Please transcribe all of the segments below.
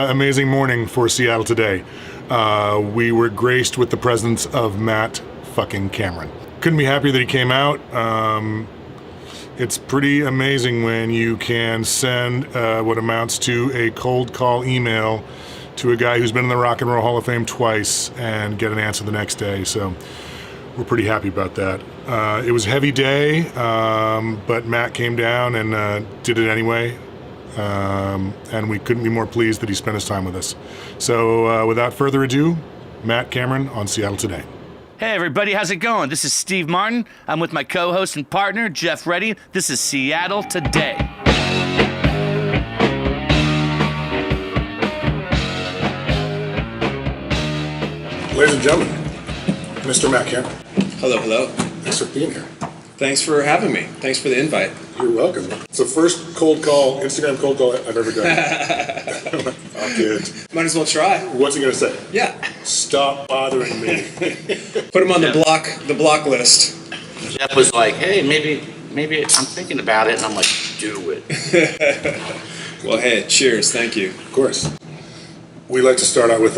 Amazing morning for Seattle today. We were graced with the presence of Matt fucking Cameron. Couldn't be happier that he came out. It's pretty amazing when you can send what amounts to a cold call email to a guy who's been in the Rock and Roll Hall of Fame twice and get an answer the next day. So we're pretty happy about that. It was a heavy day, but Matt came down and did it anyway. And we couldn't be more pleased that he spent his time with us. So without further ado, Matt Cameron on Seattle Today. Hey everybody, how's it going? This is Steve Martin. I'm with my co-host and partner, Jeff Reddy. This is Seattle Today. Ladies and gentlemen, Mr. Matt Cameron. Hello, hello. Thanks for being here. Thanks for having me. Thanks for the invite. You're welcome. It's the first cold call, Instagram cold call I've ever done. Fuck it. Might as well try. What's he gonna say? Yeah. Stop bothering me. Put him on the block list. Jeff was like, hey, maybe I'm thinking about it, and I'm like, do it. Well, hey, cheers. Thank you. Of course. We like to start out with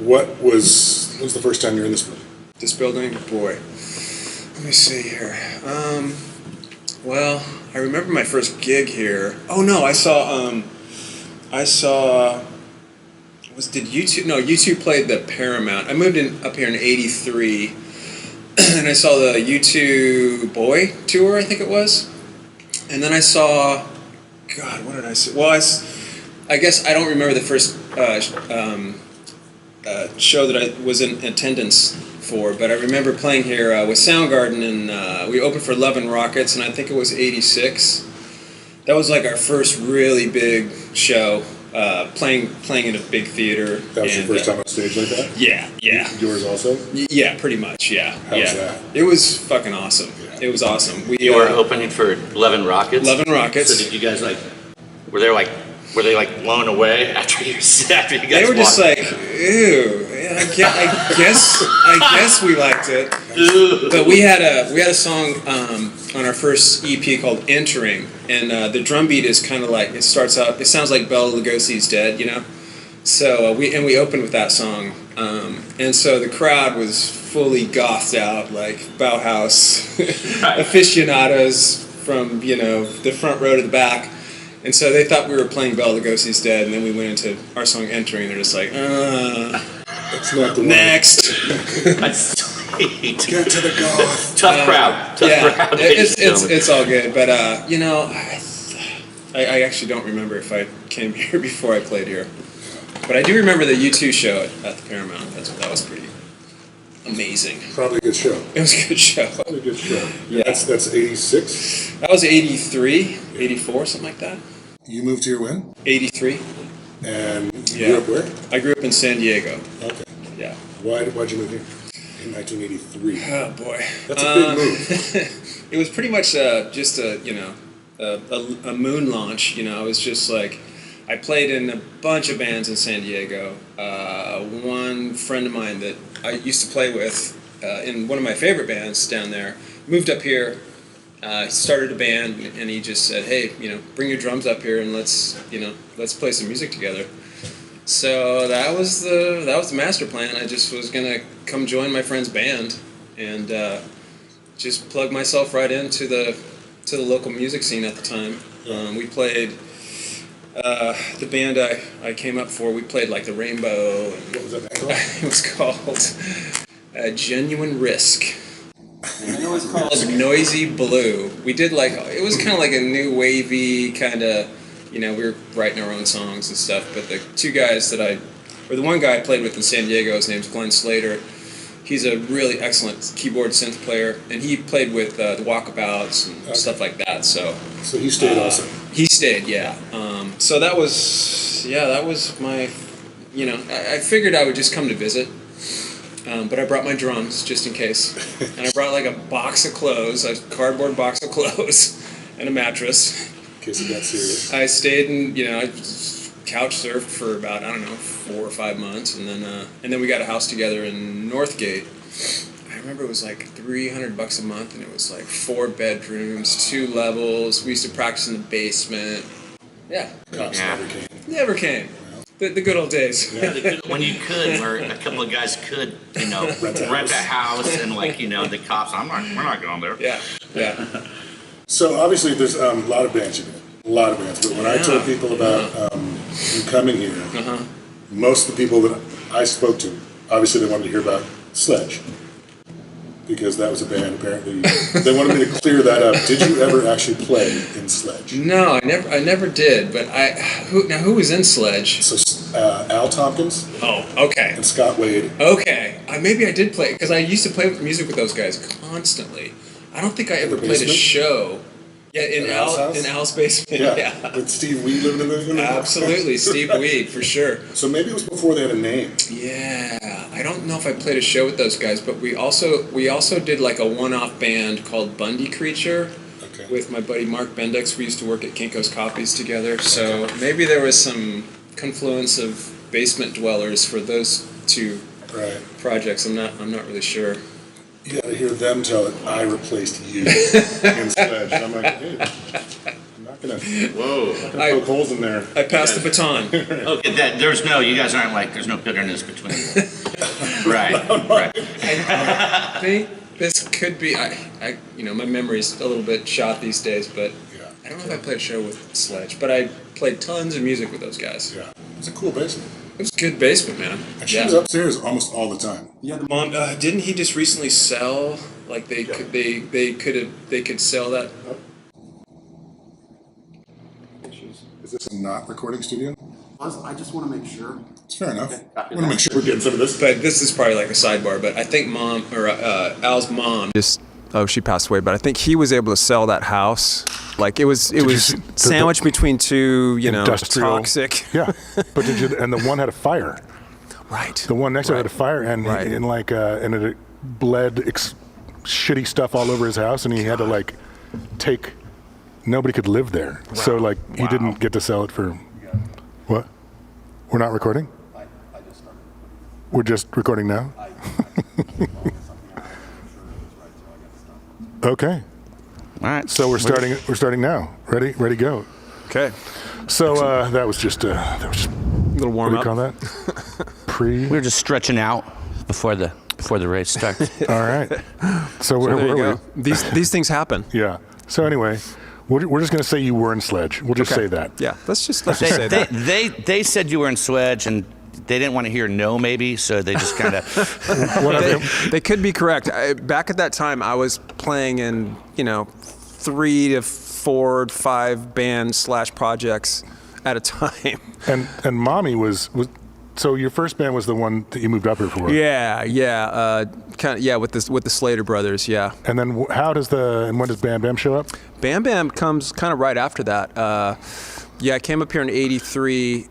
when was the first time you were in this building? This building, boy. Let me see here. Well, I remember my first gig here. Oh no, I saw. Did U2? No, U2 played the Paramount. I moved up here in '83, and I saw the U2 Boy tour, I think it was. And then I saw. God, what did I see? Well, I guess I don't remember the first show that I was in attendance for, but I remember playing here with Soundgarden, and we opened for Love and Rockets, and I think it was '86. That was like our first really big show, playing in a big theater. That was your first time on stage like that? Yeah. Yours also? Yeah, pretty much, yeah. How was that? It was fucking awesome. Yeah. It was awesome. You were opening for Love and Rockets? Love and Rockets. So did you guys were they blown away after you guys They were just like, ew. I guess we liked it. But we had a song on our first EP called Entering, and the drum beat is kind of like, it sounds like Bela Lugosi's Dead, you know? So we opened with that song, and so the crowd was fully gothed out, like Bauhaus aficionados from, the front row to the back. And so they thought we were playing Bela Lugosi's Dead, and then we went into our song Entering, and they're just like, That's not the one. next. That's sweet. Get to the goth. Tough crowd. Crowd. It's all good, but I actually don't remember if I came here before I played here. But I do remember the U2 show at the Paramount. That was pretty amazing. Probably a good show. It was a good show. Probably a good show. Yeah. That's 86? That was 83, 84, something like that. You moved here when? 83. And you grew up where? I grew up in San Diego. Okay. Yeah. Why'd you move here? In 1983. Oh boy. That's a big move. It was pretty much just a moon launch. It was just like, I played in a bunch of bands in San Diego. One friend of mine that I used to play with in one of my favorite bands down there moved up here. He started a band, and he just said, "Hey, bring your drums up here and let's play some music together." So that was the master plan. I just was gonna come join my friend's band and just plug myself right into the local music scene at the time. We played. The band I came up for, we played like the Rainbow. And What was that band called? it was called Genuine Risk. And it was called Noisy Blue. We did it was kind of like a new wavy kind of, we were writing our own songs and stuff. But the two guys the one guy I played with in San Diego, his name's Glenn Slater. He's a really excellent keyboard synth player, and he played with the Walkabouts and stuff like that. So he stayed also. He stayed, yeah. So that was my, I figured I would just come to visit, but I brought my drums just in case, and I brought like a box of clothes, a cardboard box of clothes, and a mattress. In case it got serious. I stayed and I couch surfed for about 4 or 5 months, and then we got a house together in Northgate. I remember it was like $300 a month, and it was like 4 bedrooms, 2 levels. We used to practice in the basement. Yeah. Cops never came. Never came. The good old days. When you could, where a couple of guys could, rent a house and the cops. We're not going there. Yeah. So obviously there's a lot of bands you did. A lot of bands. But when I told people about you coming here, most of the people that I spoke to, obviously they wanted to hear about Sledge. Because that was a band, apparently. They wanted me to clear that up. Did you ever actually play in Sledge? No, I never did. But who was in Sledge? So Al Tompkins. Oh, okay. And Scott Wade. Okay, maybe I did play because I used to play music with those guys constantly. I don't think I ever played a show. Yeah, in Al's basement. Yeah. With Steve Weed living in the room. Absolutely, Steve Weed for sure. So maybe it was before they had a name. Yeah, I don't know if I played a show with those guys, but we also did like a one-off band called Bundy Creature with my buddy Mark Bendix. We used to work at Kinko's Copies together, so maybe there was some confluence of basement dwellers for those two projects. I'm not really sure. You got to hear them tell it. I replaced you in Sledge. I'm like, hey, I'm not gonna poke holes in there. I passed the baton. Okay, you guys aren't like, there's no bitterness between you. Right. I think this could be. My memory's a little bit shot these days, but I don't know if I played a show with Sledge, but I played tons of music with those guys. Yeah, it's a cool basement. It was a good basement, man. And she was upstairs almost all the time. Yeah, the mom. Didn't he just recently sell? Like they could sell that. Is this a not recording studio? I just want to make sure. It's fair enough. I want to make sure we're getting some of this. But this is probably like a sidebar. But I think Al's mom. She passed away, but I think he was able to sell that house. Like it was sandwiched between two, industrial, toxic. Yeah, but and the one had a fire. Right. The one next to it had a fire, and and it bled shitty stuff all over his house, and he had to take. Nobody could live there, so he didn't get to sell it for. What? We're not recording. I just started. We're just recording now. Okay. All right. So we're starting. We're starting now. Ready? Go. Okay. So that was just a little warm up. What do you call that? We were just stretching out before the race starts. All right. So where were we? These things happen. Yeah. So anyway, we're just going to say you were in Sledge. We'll just say that. Yeah. Let's just say that. They said you were in Sledge, and they didn't want to hear no, maybe, so they just kind of. They could be correct. Back at that time, I was playing in 3 to 4, 5 bands / projects at a time. And Mommy was. So your first band was the one that you moved up here for? Yeah, with the Slater brothers, yeah. And then when does Bam Bam show up? Bam Bam comes kind of right after that. I came up here in '83,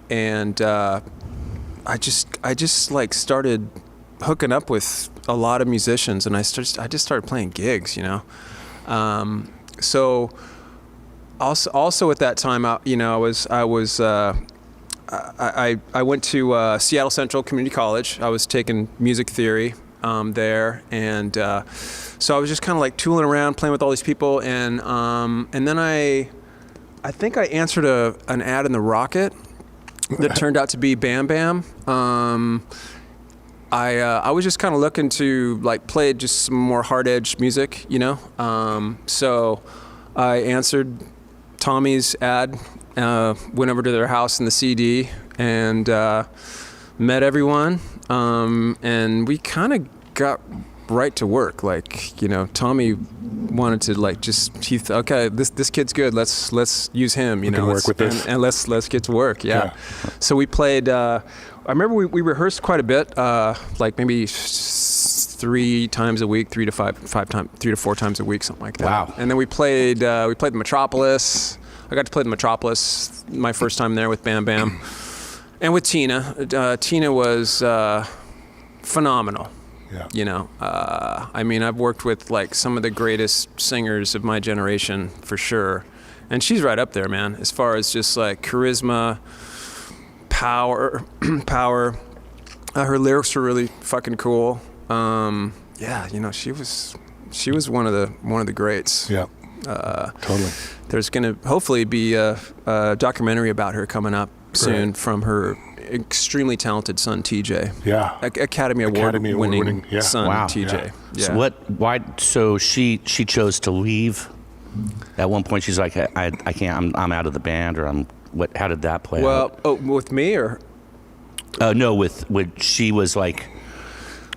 and I just started hooking up with a lot of musicians, and I just started playing gigs, So also at that time, I went to Seattle Central Community College. I was taking music theory there, and so I was just kind of tooling around, playing with all these people, and then I think I answered an ad in the Rocket that turned out to be Bam Bam. I was just kind of looking to play just some more hard edge music, so I answered Tommy's ad. Went over to their house in the CD and met everyone, and we kind of got right to work. Tommy wanted to okay, this kid's good. Let's use him. We can work with this, and let's get to work. Yeah. So we played. I remember we rehearsed quite a bit, maybe 3 times a week, 3 to 4 times a week, something like that. Wow. And then we played the Metropolis. I got to play the Metropolis my first time there with Bam Bam. And with Tina. Tina was phenomenal. Yeah. I've worked with some of the greatest singers of my generation for sure. And she's right up there, man, as far as just charisma, power. Her lyrics were really fucking cool. She was one of the greats. Yeah. Totally. There's going to hopefully be a documentary about her coming up soon from her extremely talented son, TJ. Yeah. Academy Award winning yeah. son, Wow. TJ. Yeah. So why? So she chose to leave. At one point, she's like, I can't. I'm out of the band, or what? How did that play out? Well, with me or? No, with she was like.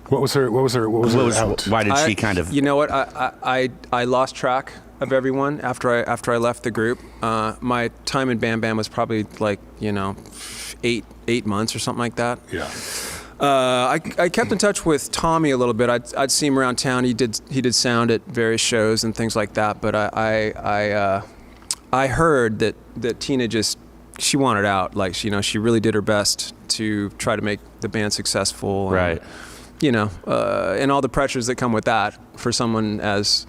What was her out? Why did she kind of? You know what? I lost track of everyone after I left the group. My time in Bam Bam was probably like 8 months or something like that. Yeah. I kept in touch with Tommy a little bit. I'd see him around town. He did sound at various shows and things like that. But I heard that Tina she wanted out. Like she really did her best to try to make the band successful. And, Right. And all the pressures that come with that for someone as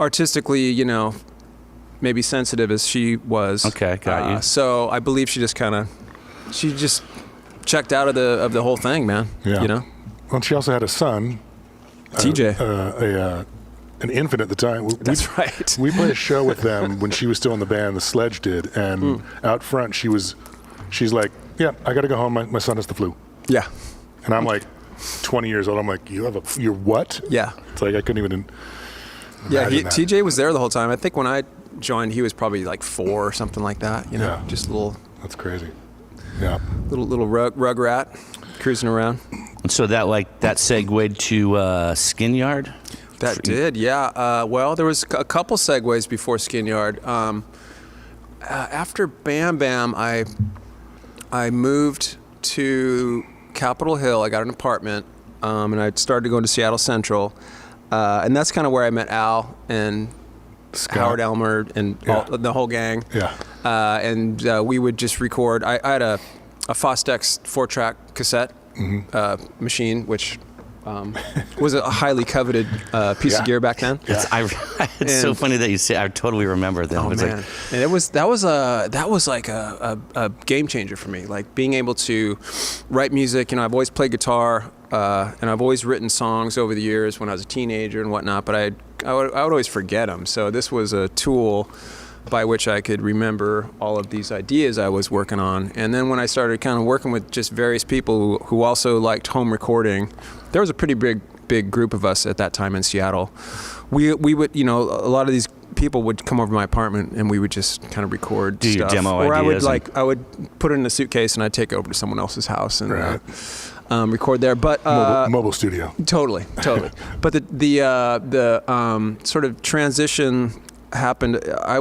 artistically, maybe sensitive as she was. Okay, got you. So I believe she just checked out of the whole thing, man. Yeah. Well, she also had a son, TJ. an infant at the time. That's right. We played a show with them when she was still in the band. The Sledge did, and out front she's like, "Yeah, I got to go home. My son has the flu." Yeah. And I'm like, 20 years old. I'm like, you're what? Yeah. It's like I couldn't even. Yeah. imagine that. TJ was there the whole time. I think when I joined, he was probably like 4 or something like that. Yeah. Just a little That's crazy. Yeah. little rug rat cruising around. And so that segued to Skin Yard. That did, yeah. Well, there was a couple segues before Skin Yard. After Bam Bam, I moved to Capitol Hill. I got an apartment, and I started going to Seattle Central, and that's kind of where I met Al and Scott. Howard Elmer and the whole gang. Yeah. And we would just record. I had a Fostex 4-track cassette machine, which was a highly coveted piece of gear back then. Yeah. It's so funny that you say. I totally remember that. Oh, It was man. And that was like a game changer for me. Like being able to write music. I've always played guitar, and I've always written songs over the years when I was a teenager and whatnot. But I would always forget them. So this was a tool by which I could remember all of these ideas I was working on. And then when I started kind of working with just various people who also liked home recording, there was a pretty big group of us at that time in Seattle. We would, a lot of these people would come over to my apartment and we would just kind of record Do your stuff. demo or ideas I would put it in a suitcase and I'd take it over to someone else's house and Right. record there. But Mobile studio. Totally. But the sort of transition happened. I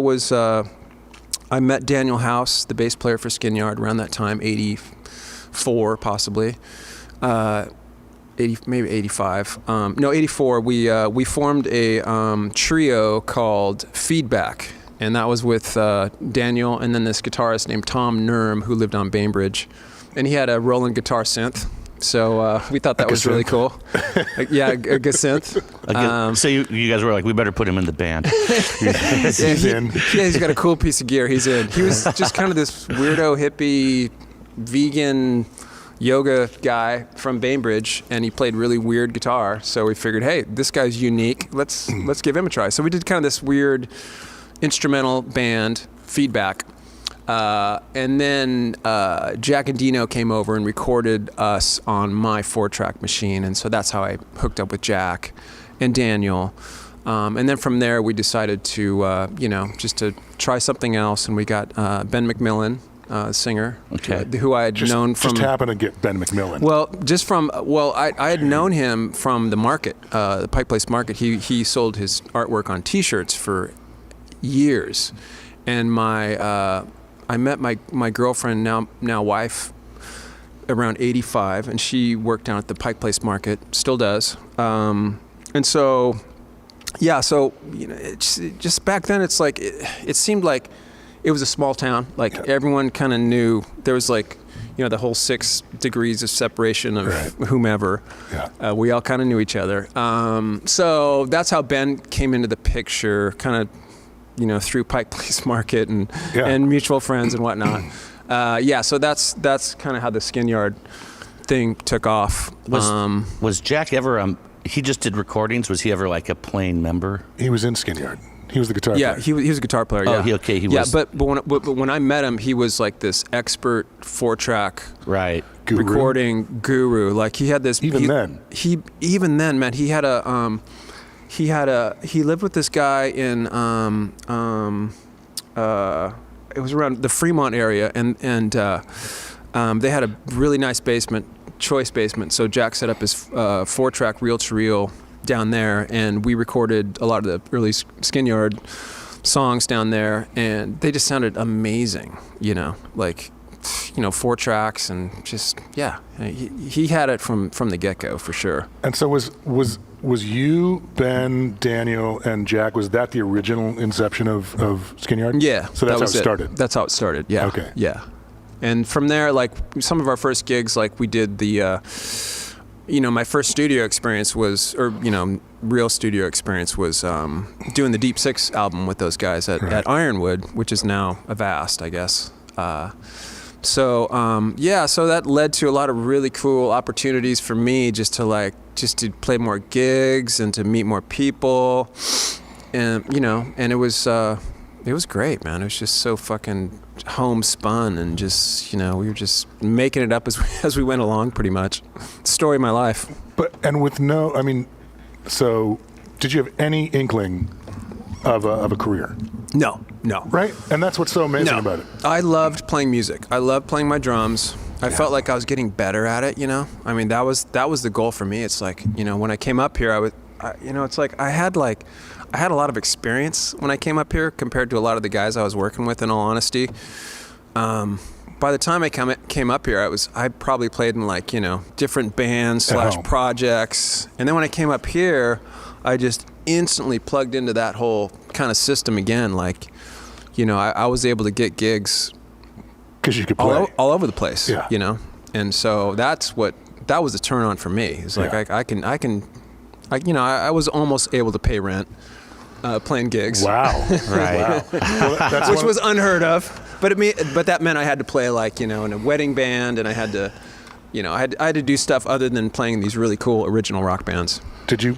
met Daniel House, the bass player for Skin Yard, around that time, 84 possibly, maybe 85. No, 84. We formed a trio called Feedback, and that was with Daniel and then this guitarist named Tom Nurm who lived on Bainbridge, and he had a Roland guitar synth. So we thought that was really cool. Yeah, a good synth. So you guys were like, we better put him in the band. He's in. Yeah, he's got a cool piece of gear. He's in. He was just kind of this weirdo hippie, vegan yoga guy from Bainbridge, and he played really weird guitar. So we figured, hey, this guy's unique. Let's give him a try. So we did kind of this weird instrumental band, Feedback. And then Jack and Dino came over and recorded us on my 4-track machine, and so that's how I hooked up with Jack and Daniel. And then from there, we decided to, just to try something else, and we got Ben McMillan, singer, who I had known from. Just happened to get Ben McMillan. Well, I had known him from the market, the Pike Place Market. He sold his artwork on T-shirts for years, and I met my girlfriend, now wife, around 85, and she worked down at the Pike Place Market, still does. And so, it's just back then, it's like, it seemed like it was a small town. Like everyone kind of knew. There was like, the whole 6 degrees of separation of whomever. Yeah. We all kind of knew each other. So that's how Ben came into the picture, kind of, through Pike Place Market and mutual friends and whatnot. So that's kind of how the Skin Yard thing took off. Was Jack ever? He just did recordings. Was he ever like a playing member? He was in Skin Yard. He was the guitar Yeah, player. he was a guitar player. Oh, Yeah, he Yeah, was- but when I met him, he was like this expert 4-track Right. Guru. recording guru. Like he had this. Even then. Even then, man, he lived with this guy in it was around the Fremont area, and they had a really nice basement, choice basement. So Jack set up his 4-track reel-to-reel down there, and we recorded a lot of the early Skin Yard songs down there, and they just sounded amazing. 4 tracks, and just he had it from the get-go for sure. And so was you, Ben, Daniel, and Jack, was that the original inception of Skin Yard? Yeah. So that's how it started. That's how it started. Yeah. Okay. Yeah. And from there, like some of our first gigs, like we did the, my first studio experience was, real studio experience was doing the Deep Six album with those guys at Ironwood, which is now Avast, I guess. So that led to a lot of really cool opportunities for me just to play more gigs and to meet more people, and it was great, man. It was just so fucking homespun, and just we were just making it up as we went along, pretty much. Story of my life. So did you have any inkling of a career? No. Right? And that's what's so amazing about it. I loved playing music. I loved playing my drums. I felt like I was getting better at it, that was the goal for me. It's like, when I came up here, it's like I had a lot of experience when I came up here compared to a lot of the guys I was working with, in all honesty. By the time I came up here, I probably played in different bands / projects. And then when I came up here, I just instantly plugged into that whole kind of system again. I was able to get gigs Because you could play. all over the place. Yeah. And so that was a turn on for me. It's like I was almost able to pay rent playing gigs. Wow. Right. Wow. Which was unheard of. But that meant I had to play in a wedding band, and I had to I had to do stuff other than playing these really cool original rock bands. Did you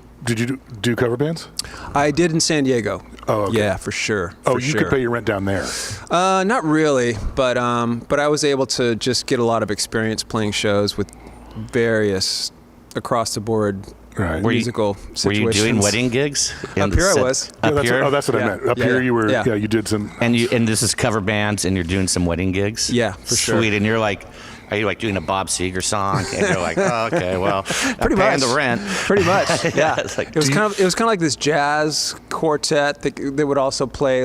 do cover bands? I did in San Diego. Oh, okay. Yeah, for sure. Could pay your rent down there. Not really, but I was able to just get a lot of experience playing shows with various across the board musical situations. Were you doing wedding gigs? Up here I was. Up here? That's what I meant. Up here you were. Yeah. You did some. And this is cover bands, and you're doing some wedding gigs. Yeah, for sure. Sweet, and you're like. Are you doing a Bob Seger song? And you're like, oh, okay, well, Pretty paying much. the rent. Pretty much, yeah. It's like, It was kind of like this jazz quartet that would also play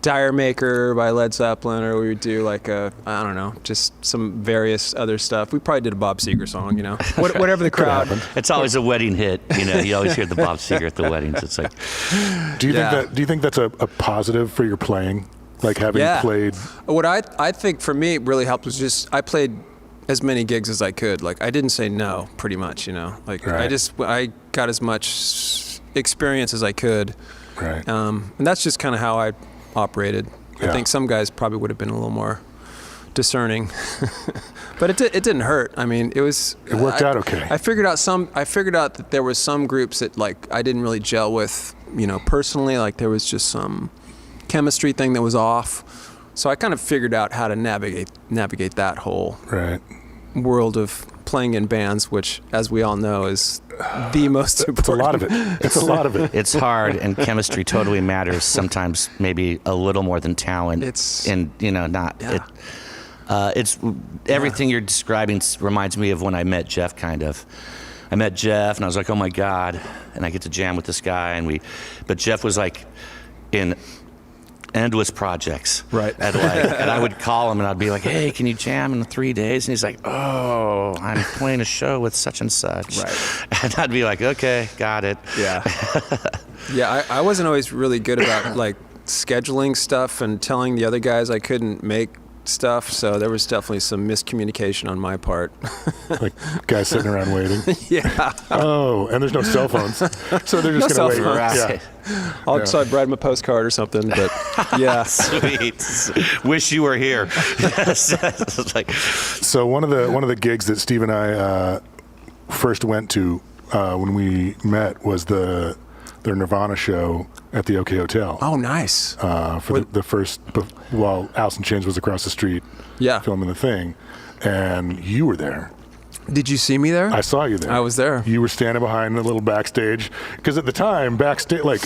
Dire Maker by Led Zeppelin, or we would do just some various other stuff. We probably did a Bob Seger song, whatever the crowd. It's always a wedding hit. You always hear the Bob Seger at the weddings. It's like, Do you think that's a positive for your playing? Like having played. What I think for me really helped was just I played as many gigs as I could. I didn't say no, pretty much. I got as much experience as I could. Right. And that's just kind of how I operated. Yeah. I think some guys probably would have been a little more discerning, but it didn't hurt. It worked out okay. I figured out that there was some groups that I didn't really gel with, personally. There was just some chemistry thing that was off, so I kind of figured out how to navigate that whole world of playing in bands, which, as we all know, is the most important. It's a lot of it. It's a lot of it. it's hard, and chemistry totally matters. Sometimes maybe a little more than talent. It's everything you're describing reminds me of when I met Jeff. I met Jeff, and I was like, oh my God, and I get to jam with this guy, but Jeff was in endless projects. Right. And I would call him and I'd be like, hey, can you jam in 3 days? And he's like, oh, I'm playing a show with such and such. Right. And I'd be like, okay, got it. Yeah. Yeah, I wasn't always really good about scheduling stuff and telling the other guys I couldn't make stuff, so there was definitely some miscommunication on my part. Like guys sitting around waiting. Yeah. Oh, and there's no cell phones, so they're just No gonna cell wait. phones. Yeah. I'll write him a postcard or something, but yeah. Sweet. Wish you were here. It's like, So one of the gigs that Steve and I first went to when we met was the their Nirvana show at the OK Hotel. Oh, nice. For the first, while Alice in Chains was across the street Yeah. filming the thing. And you were there. Did you see me there? I saw you there. I was there. You were standing behind the little backstage. Because at the time, backstage, like,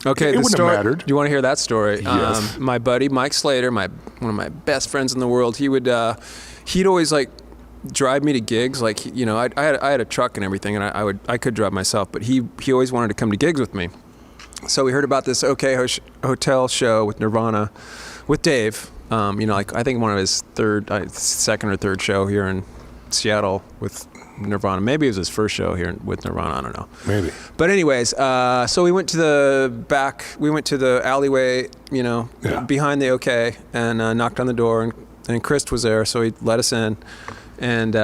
Okay, it the wouldn't story, have mattered. Do you want to hear that story? Yes. My buddy Mike Slater, one of my best friends in the world, he'd always like drive me to gigs. Like, you know, I had a truck and everything, and I could drive myself, but he always wanted to come to gigs with me. So we heard about this OK Hotel show with Nirvana, with Dave. You know, like I think one of his second or third show here in Seattle with Nirvana. Maybe it was his first show here with Nirvana. I don't know. Maybe. But anyways, so we went to the alleyway, you know, behind the OK, and knocked on the door, and Chris was there, so he let us in. And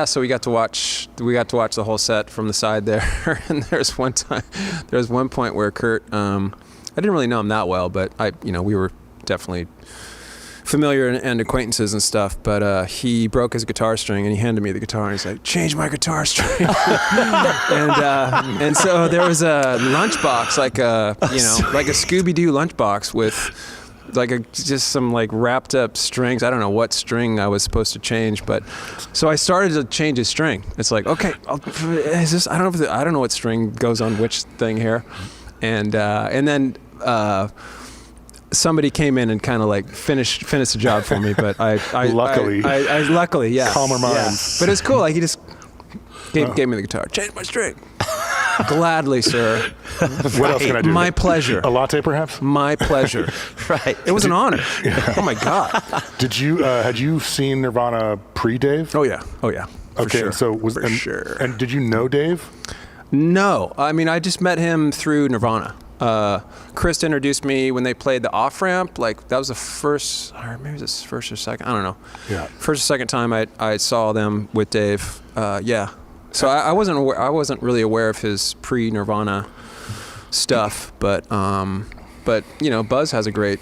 so we got to watch the whole set from the side there. And there was one point where Kurt, I didn't really know him that well, but we were definitely familiar and acquaintances and stuff, but he broke his guitar string and he handed me the guitar and he's like, change my guitar string. and so there was a lunchbox, like a Scooby-Doo lunchbox with just some like wrapped up strings. I don't know what string I was supposed to change, but so I started to change his string. It's like, okay, I don't know what string goes on which thing here. And then somebody came in and kind of like finished the job for me, but I luckily, yeah, calmer minds. Yeah. But it's cool. Like he just gave me the guitar, changed my string. Gladly, sir. What else can I do? My pleasure. A latte, perhaps? My pleasure. Right. It was an honor. Oh my God. Had you seen Nirvana pre-Dave? Oh yeah. For Okay, sure. so For sure. And did you know Dave? No, I mean I just met him through Nirvana. Chris introduced me when they played the Off Ramp. Like that was the first, or maybe it was the first or second. I don't know. Yeah. First or second time I saw them with Dave. Yeah. So I wasn't really aware of his pre-Nirvana stuff, but you know, Buzz has a great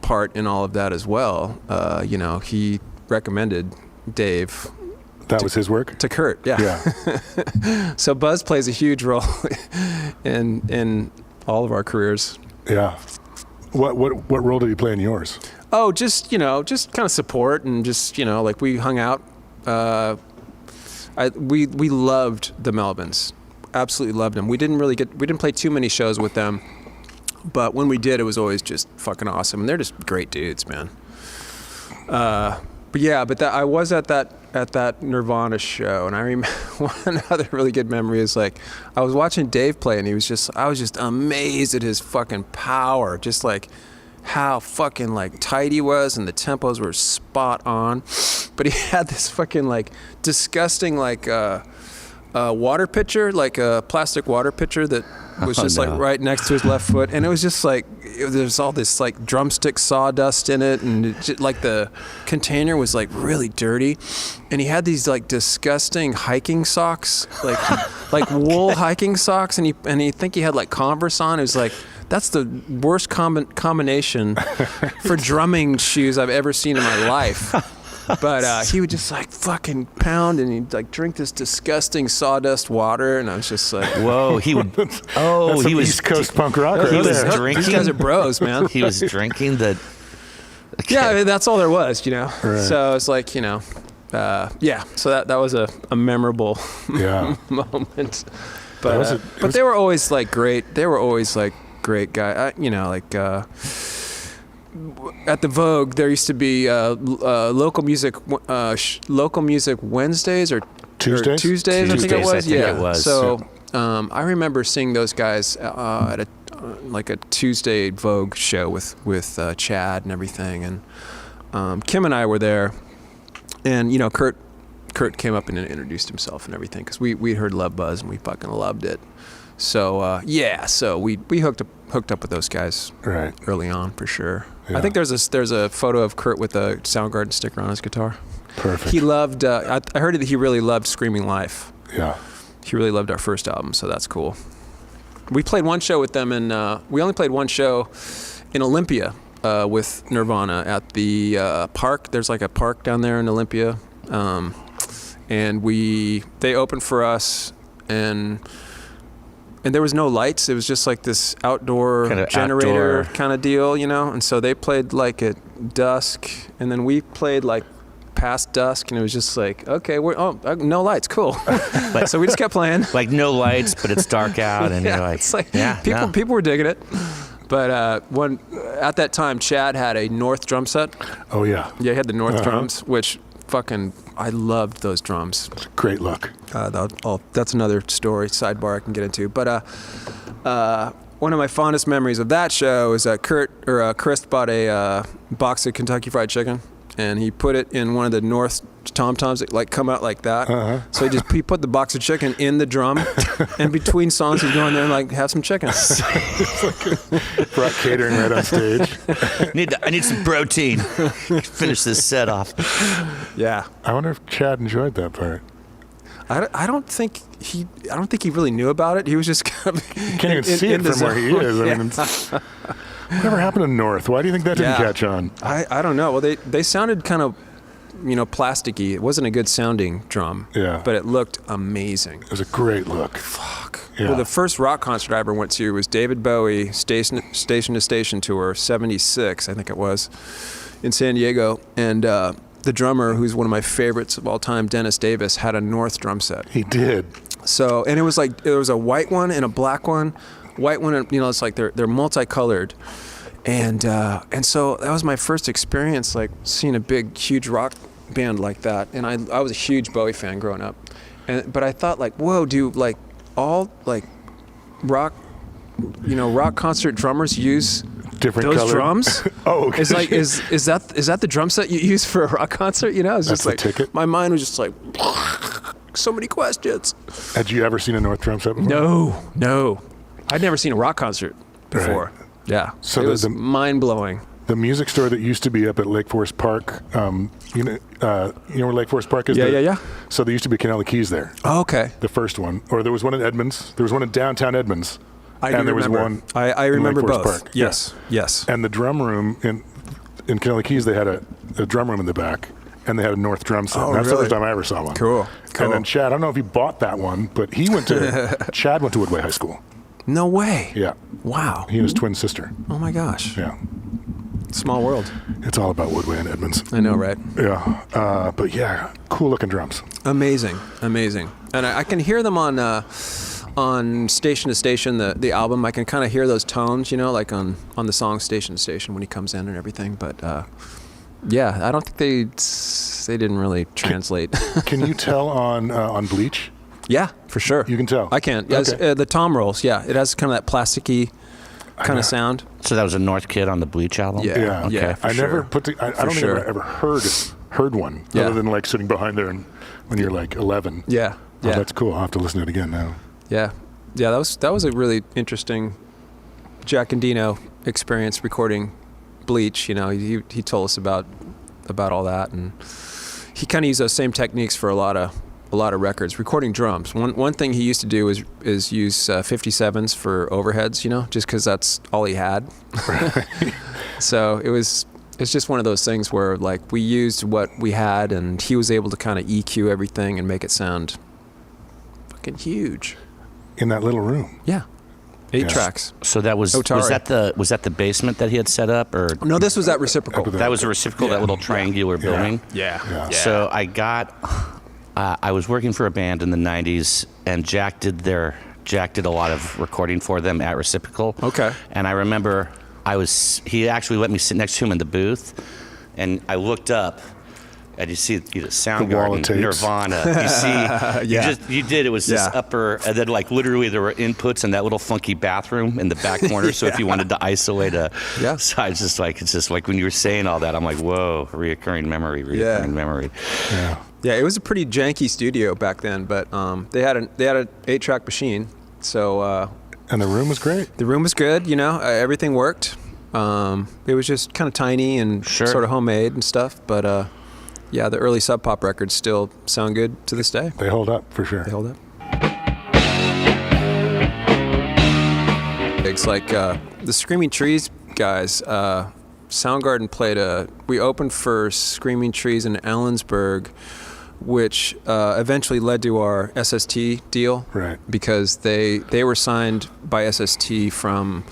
part in all of that as well. You know, he recommended Dave. That was his work? To Kurt, yeah. So Buzz plays a huge role in all of our careers. Yeah. What role did he play in yours? Oh, just kind of support and just, like we hung out. We loved the Melvins. Absolutely loved them. We didn't play too many shows with them, but when we did, it was always just fucking awesome. And they're just great dudes, man. I was at that Nirvana show, and I remember one other really good memory is like I was watching Dave play, and I was just amazed at his fucking power, just like how fucking like tight he was, and the tempos were spot on. But he had this fucking like disgusting like water pitcher, like a plastic water pitcher that was just like right next to his left foot, and it was just like there's all this like drumstick sawdust in it, and like the container was like really dirty, and he had these like disgusting hiking socks, like wool hiking socks, and he think he had like Converse on. It was like that's the worst combination for drumming shoes I've ever seen in my life. But he would just like fucking pound, and he'd like drink this disgusting sawdust water, and I was just like, whoa, he would. Oh, That's he was East Coast punk rock. He Right was there. drinking. these guys are bros, man. He was drinking the. Okay. Yeah, I mean, that's all there was, Right. So it's like, So that was a memorable moment. But they were always like great. They were always like great guys. At the Vogue, there used to be local music Wednesdays or Tuesdays, I think it was. So I remember seeing those guys at a Tuesday Vogue show with Chad and everything, and Kim and I were there, and Kurt came up and introduced himself and everything because we heard Love Buzz and we fucking loved it. So so we hooked up with those guys Right. early on for sure. Yeah. I think there's a photo of Kurt with a Soundgarden sticker on his guitar. Perfect. He loved. I heard that he really loved Screaming Life. Yeah. He really loved our first album, so that's cool. We played one show with them, and we only played one show in Olympia with Nirvana at the park. There's like a park down there in Olympia, and they opened for us, and and there was no lights. It was just like this outdoor Kinda generator outdoor. kind of deal, you know. And so they played like at dusk, and then we played like past dusk, and it was just like, okay, no lights, cool. So we just kept playing. Like no lights, but it's dark out, and Yeah, you're like, it's like yeah, people were digging it. But at that time, Chad had a North drum set. Oh yeah. Yeah, he had the North drums, which I loved those drums. Great look. That's another story, sidebar I can get into. But one of my fondest memories of that show is that Chris bought a box of Kentucky Fried Chicken, and he put it in one of the North tom-toms that like come out like that. So he put the box of chicken in the drum, and between songs he'd go in there and like have some chicken. Brought catering right on stage. I need some protein. Finish this set off. Yeah. I wonder if Chad enjoyed that part. I don't think he really knew about it. He was just kind of Can't even see it from where he is. I mean, whatever happened to North? Why do you think that didn't catch on? I don't know. Well, they sounded kind of, plasticky. It wasn't a good sounding drum. Yeah. But it looked amazing. It was a great look. Fuck. Yeah. Well, the first rock concert I ever went to was David Bowie Station to Station tour, 76, I think it was, in San Diego. And the drummer, who's one of my favorites of all time, Dennis Davis, had a North drum set. He did. So, and it was like, there was a white one and a black one. White one, it's like they're multicolored. And so that was my first experience, like seeing a big, huge rock band like that. And I was a huge Bowie fan growing up. But I thought like, whoa, do like all like rock concert drummers use Different those colored. drums? Oh, okay. It's like, is that the drum set you use for a rock concert? It's That's just the like, ticket? my mind was just like, so many questions. Had you ever seen a North drum set before? No. I'd never seen a rock concert before. Right. Yeah. So it was the mind-blowing. The music store that used to be up at Lake Forest Park, you know where Lake Forest Park is? Yeah. So there used to be Canela Keys there. Oh, okay. The first one. Or there was one in Edmonds. There was one in downtown Edmonds. I do and there remember. was one I in remember Lake Forest both. Park. Yes. Yeah. Yes. And the drum room in Canela Keys, they had a drum room in the back, and they had a North drum set. Oh, And that's the really? first time I ever saw one. Cool. And then Chad, I don't know if he bought that one, but Chad went to Woodway High School. No way. Yeah. Wow. He and his twin sister. Oh my gosh. Yeah. Small world. It's all about Woodway and Edmonds. I know, right? Yeah. But yeah, cool looking drums. Amazing. And I can hear them on Station to Station, the album. I can kind of hear those tones, like on the song Station to Station when he comes in and everything. But yeah, I don't think they didn't really translate. Can you tell on Bleach? Yeah, for sure. You can tell. I can. Yes, Okay. the tom rolls. Yeah, it has kind of that plasticky kind of sound. So that was a North Kid on the Bleach album? Yeah. Yeah. Yeah, for I never sure. I don't think sure. I've ever heard one Yeah. other than like sitting behind there and when you're like 11. Yeah. Oh, Yeah. that's cool. I'll have to listen to it again now. Yeah. That was a really interesting Jack and Dino experience recording Bleach. He told us about all that, and he kind of used those same techniques for a lot of records, recording drums. One thing he used to do is use 57s for overheads, just because that's all he had. So it's just one of those things where like we used what we had, and he was able to kind of EQ everything and make it sound fucking huge. In that little room. Yeah. 8 Yes. tracks. So that was Otari. was that the basement that he had set up, or No, this was at Reciprocal. that was a reciprocal, that little triangular building? Yeah. So I was working for a band in the 90s, and Jack did a lot of recording for them at Reciprocal. Okay. And I remember he actually let me sit next to him in the booth, and I looked up, and you see Soundgarden, tapes. Nirvana. You see, it was this Yeah. upper, and then like literally there were inputs in that little funky bathroom in the back corner. So if you wanted to isolate Yeah. so it's just like when you were saying all that, I'm like, whoa, reoccurring memory. Yeah. Yeah, it was a pretty janky studio back then, but they had an 8-track machine, so And the room was great. the room was good. Everything worked. It was just kind of tiny and Sure. sort of homemade and stuff, but yeah, the early Sub Pop records still sound good to this day. They hold up for sure. They hold up. It's like the Screaming Trees guys. Soundgarden we opened for Screaming Trees in Ellensburg which eventually led to our SST deal. Right. Because they were signed by SST from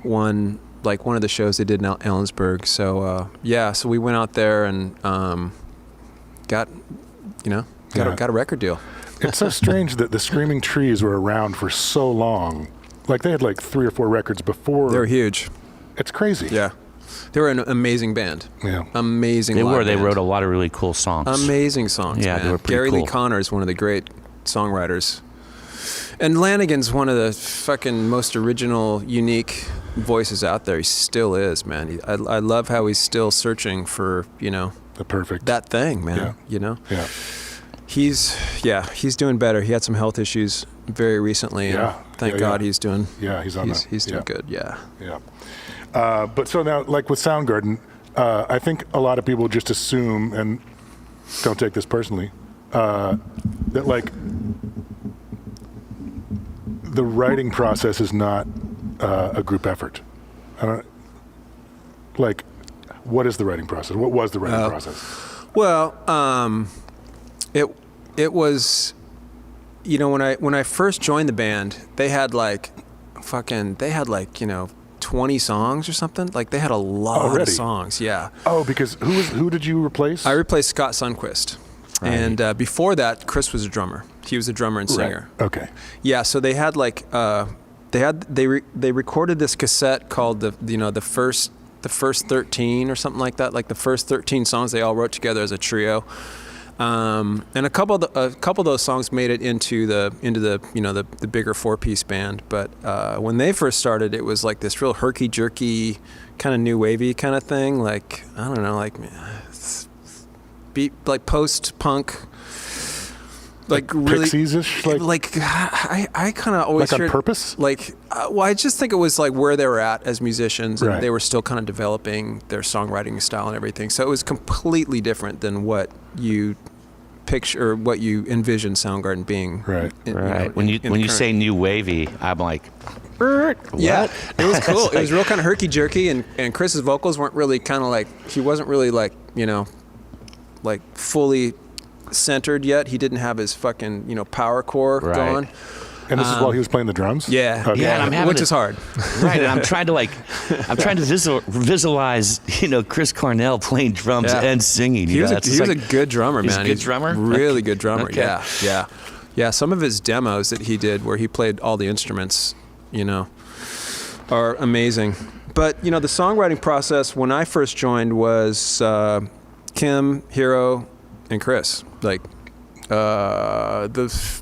one of the shows they did in Ellensburg. So so we went out there and got a record deal. It's so strange that the Screaming Trees were around for so long. Like they had like 3 or 4 records before. They were huge. It's crazy. Yeah. They were an amazing band. Yeah. Amazing They live were. They band. wrote a lot of really cool songs. Amazing songs, Yeah, man. they were pretty Gary Lee cool. Conner is one of the great songwriters. And Lanigan's one of the fucking most original, unique voices out there. He still is, man. I love how he's still searching for, The perfect. that thing, man. Yeah. Yeah. Yeah. He's doing better. He had some health issues very recently. Yeah. And thank Yeah, God yeah. he's doing. Yeah, He's doing good. Yeah. Yeah. But so now, like with Soundgarden, I think a lot of people just assume, and don't take this personally, that like the writing process is not a group effort. I don't, like, what is the writing process? What was the writing process? Well, it was, when I first joined the band, they had 20 songs or something. Like they had a lot Already? of songs. Yeah. Oh, because who did you replace? I replaced Scott Sundquist. Right. And before that, Chris was a drummer. He was a drummer and singer. Right. Okay. Yeah, so they had they recorded this cassette called the first 13 or something like that, like the first 13 songs they all wrote together as a trio. And a couple of those songs made it into the bigger 4-piece band. But when they first started, it was like this real herky jerky kind of new wavy kind of thing. Like I don't know, like beat like post punk. Like really, Pixies-ish? I kind of always Like on heard, purpose? I just think it was like where they were at as musicians, and Right. they were still kind of developing their songwriting style and everything. So it was completely different than what you picture or what you envision Soundgarden being. Right. Right. When you current- say new wavy, I'm like, yeah, it was cool. It was real kind of herky jerky, and Chris's vocals weren't really kind of like, he wasn't really like like fully centered yet. He didn't have his fucking power core Right. going. And this is while he was playing the drums? Yeah, Okay. Yeah, and I'm having which to- is hard. right. And I'm trying to visualize, Chris Cornell playing drums Yeah. and singing. He was, It's he was like- a good drummer, he's a man. good drummer? Really good drummer. Okay. Yeah. Some of his demos that he did, where he played all the instruments, are amazing. But the songwriting process when I first joined was Kim, Hero, and Chris. Like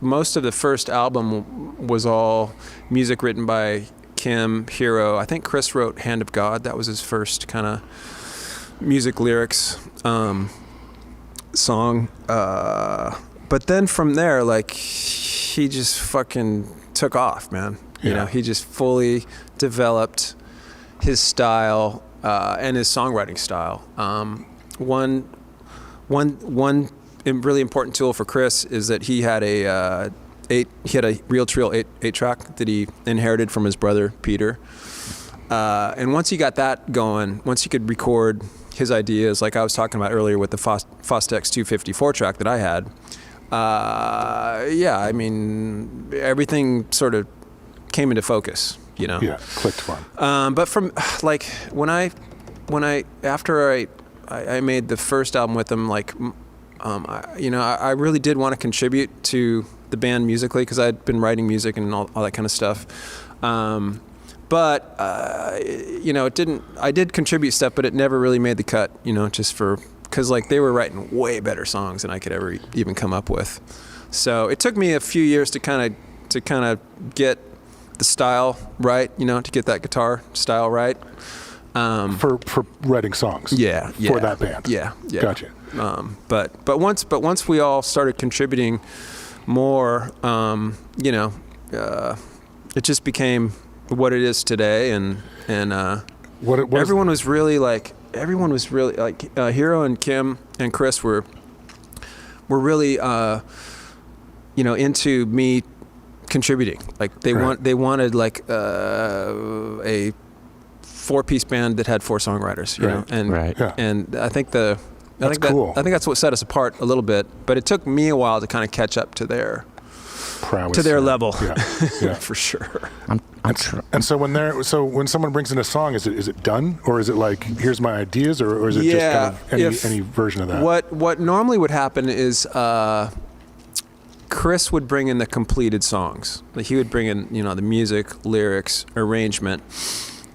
most of the first album was all music written by Kim, Hero. I think Chris wrote "Hand of God." That was his first kind of music lyrics song. But then from there, like he just fucking took off, man. Yeah. He just fully developed his style and his songwriting style. One really important tool for Chris is that he had a reel to reel 8-track that he inherited from his brother Peter. And once he got that going, once he could record his ideas, like I was talking about earlier with the Fostex 254 track that I had, I mean everything sort of came into focus. Yeah, clicked for him. But from like after I made the first album with him, like I really did want to contribute to the band musically because I'd been writing music and all that kind of stuff. But it didn't. I did contribute stuff, but it never really made the cut. Because like they were writing way better songs than I could ever even come up with. So it took me a few years to kind of get the style right, to get that guitar style right. For writing songs. Yeah. For that band. Yeah. Gotcha. But once we all started contributing more, it just became what it is today, and What it was. everyone was really like Hero and Kim and Chris were really into me contributing. Like they wanted like a 4-piece band that had 4 songwriters, Right. and Right. Yeah. and I think the That's cool. I think that's what set us apart a little bit. But it took me a while to kind of catch up to their Prowess. level. Yeah. For sure. And so when someone brings in a song, is it done, or is it like, here's my ideas, or is it just kind of any version of that? What normally would happen is Chris would bring in the completed songs. Like he would bring in, the music, lyrics, arrangement,